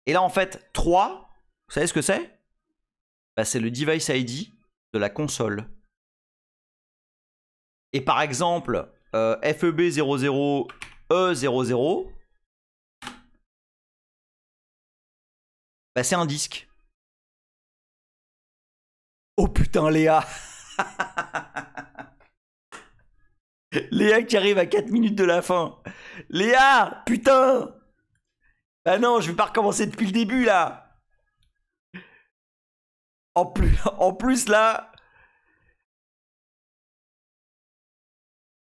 Et là, en fait, 3, vous savez ce que c'est? Bah, c'est le device ID de la console. Et par exemple, FEB00E00, bah, c'est un disque. Oh putain, Léa. Léa qui arrive à 4 minutes de la fin. Léa, putain. Bah non, je vais pas recommencer depuis le début là. En plus là.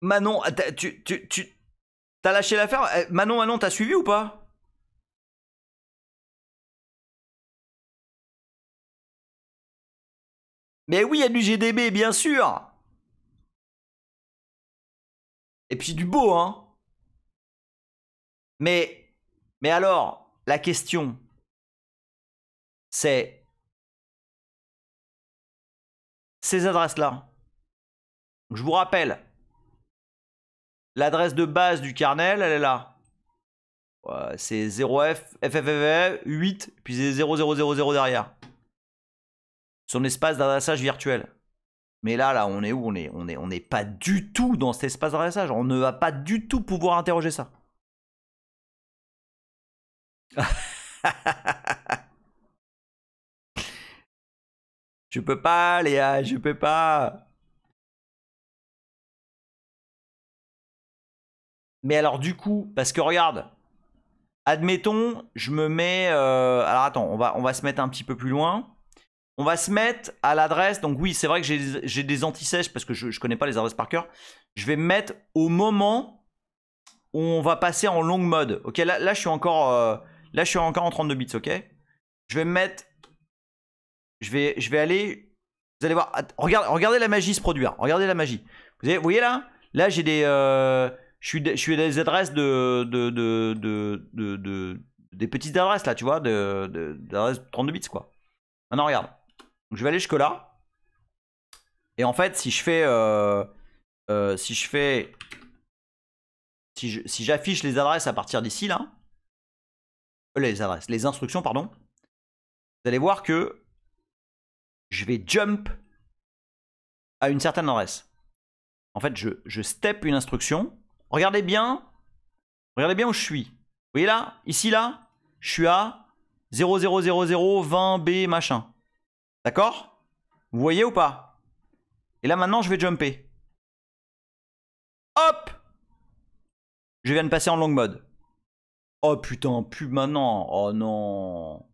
Manon, t'as lâché l'affaire. Manon, t'as suivi ou pas? Mais oui, il y a du GDB, bien sûr. Et puis du beau, hein. Mais alors, la question, c'est ces adresses-là. Je vous rappelle, l'adresse de base du kernel, elle est là. Ouais, c'est 0f, FFFF, 8, puis c'est 0000 derrière. Son espace d'adressage virtuel. Mais là, on est où? On n'est pas du tout dans cet espace d'adressage. On ne va pas du tout pouvoir interroger ça. Je peux pas, Léa, je peux pas. Mais alors du coup, parce que regarde, admettons, je me mets... alors attends, on va se mettre un petit peu plus loin. On va se mettre à l'adresse. Donc oui, c'est vrai que j'ai des anti-sèches parce que je connais pas les adresses par cœur. Je vais me mettre au moment où on va passer en long mode. Ok, là je suis encore en 32 bits. Ok, je vais me mettre... Je vais aller... Vous allez voir. Regardez la magie se produire. Regardez la magie. Vous voyez là? Là j'ai des... je suis à des adresses des petites adresses là, tu vois, d'adresses 32 bits quoi. Maintenant regarde. Donc, je vais aller jusque là. Et en fait, si je fais, si j'affiche les adresses à partir d'ici là, les instructions pardon, vous allez voir que je vais jump à une certaine adresse. En fait, je step une instruction. Regardez bien où je suis. Vous voyez là, ici là, je suis à 000020B machin. D'accord? Vous voyez ou pas? Et là maintenant, je vais jumper. Hop! Je viens de passer en long mode. Oh putain, plus maintenant. Oh non.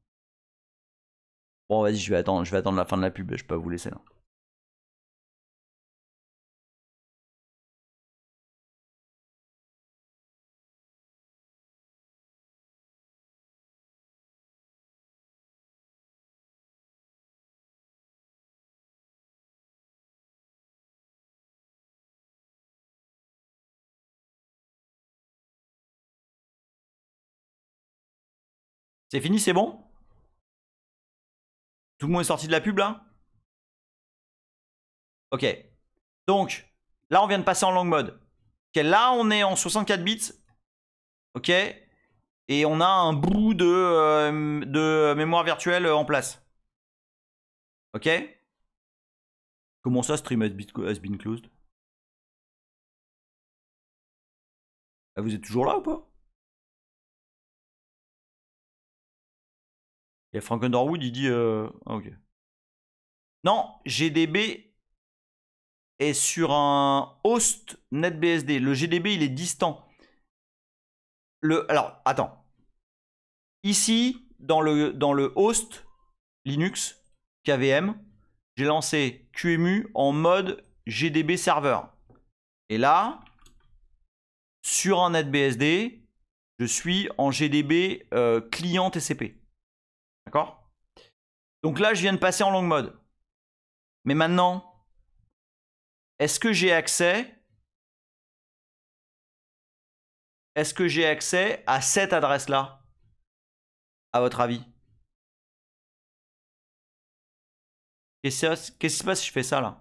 Bon, vas-y, je vais attendre la fin de la pub. Je peux pas vous laisser là. C'est fini, c'est bon? Tout le monde est sorti de la pub là? Ok. Donc, là, on vient de passer en long mode. Ok, là, on est en 64 bits. Ok. Et on a un bout de mémoire virtuelle en place. Ok. Comment ça, stream has been closed? Ah, vous êtes toujours là ou pas? Il y a Frank Underwood, il dit... Ah, ok. Non, GDB est sur un host NetBSD. Le GDB, il est distant. Alors, attends. Ici, dans le host Linux, KVM, j'ai lancé QEMU en mode GDB serveur. Et là, sur un NetBSD, je suis en GDB client TCP. D'accord? Donc là, je viens de passer en long mode. Mais maintenant, est-ce que j'ai accès à cette adresse-là, à votre avis? Qu'est-ce qui se passe si je fais ça là?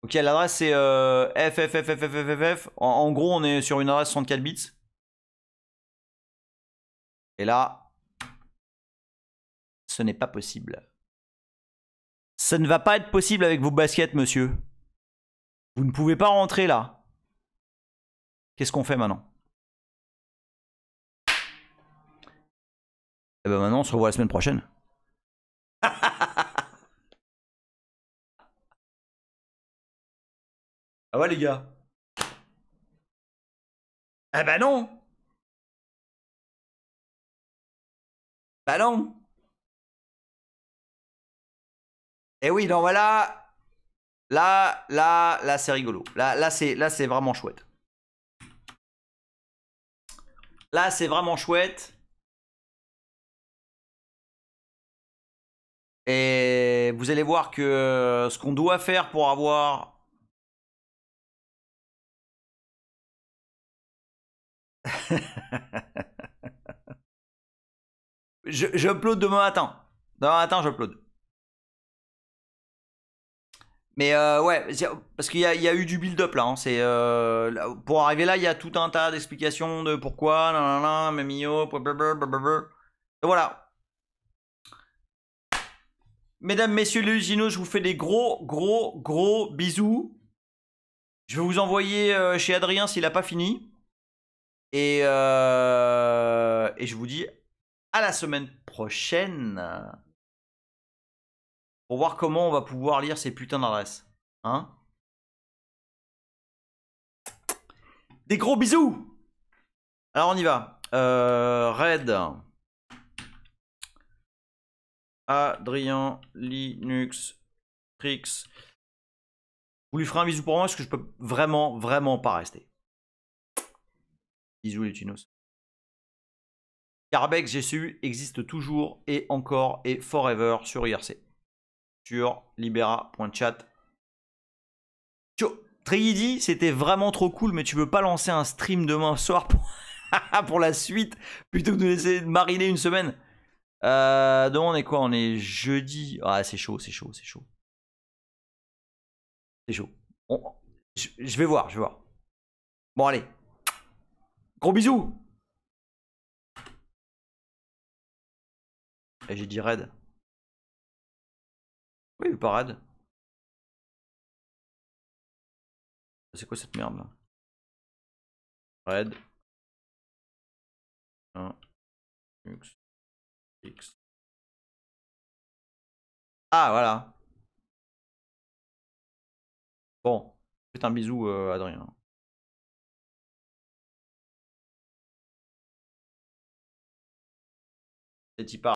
Ok, l'adresse c'est FFFFFFF. En gros, on est sur une adresse 64 bits. Et là, ce n'est pas possible. Ça ne va pas être possible avec vos baskets, monsieur. Vous ne pouvez pas rentrer là. Qu'est-ce qu'on fait maintenant? Eh ben maintenant, on se revoit la semaine prochaine. Ah ouais, les gars. Ah bah non. Bah non. Eh oui, non, voilà. Là, c'est rigolo. Là, c'est vraiment chouette. Là, c'est vraiment chouette. Et vous allez voir que ce qu'on doit faire pour avoir... je upload demain matin. Demain matin, je upload. Mais ouais, parce qu'il y, a eu du build-up là. Pour arriver là, il y a tout un tas d'explications de pourquoi, Memio, et voilà. Mesdames, messieurs les Lusinos, je vous fais des gros bisous. Je vais vous envoyer chez Adrien s'il n'a pas fini. Et je vous dis à la semaine prochaine. Pour voir comment on va pouvoir lire ces putains d'adresses. Hein? Des gros bisous! Alors on y va. Red. Adrien, Linux, Trix. Vous lui ferez un bisou pour moi parce que je peux vraiment pas rester. Bisous les tunos. Carbex GSU existe toujours et encore et forever sur IRC. Sur libera.chat. Trigidi, c'était vraiment trop cool, mais tu veux pas lancer un stream demain soir pour la suite plutôt que de nous laisser mariner une semaine? Demain on est quoi? On est jeudi. Ah c'est chaud. C'est chaud. Je vais voir. Bon allez. Gros bisous. Et j'ai dit raid. Oui, pas raid. C'est quoi cette merde là? Raid. 1. X. Ah voilà. Bon. Faites un bisou Adrien. C'est y part.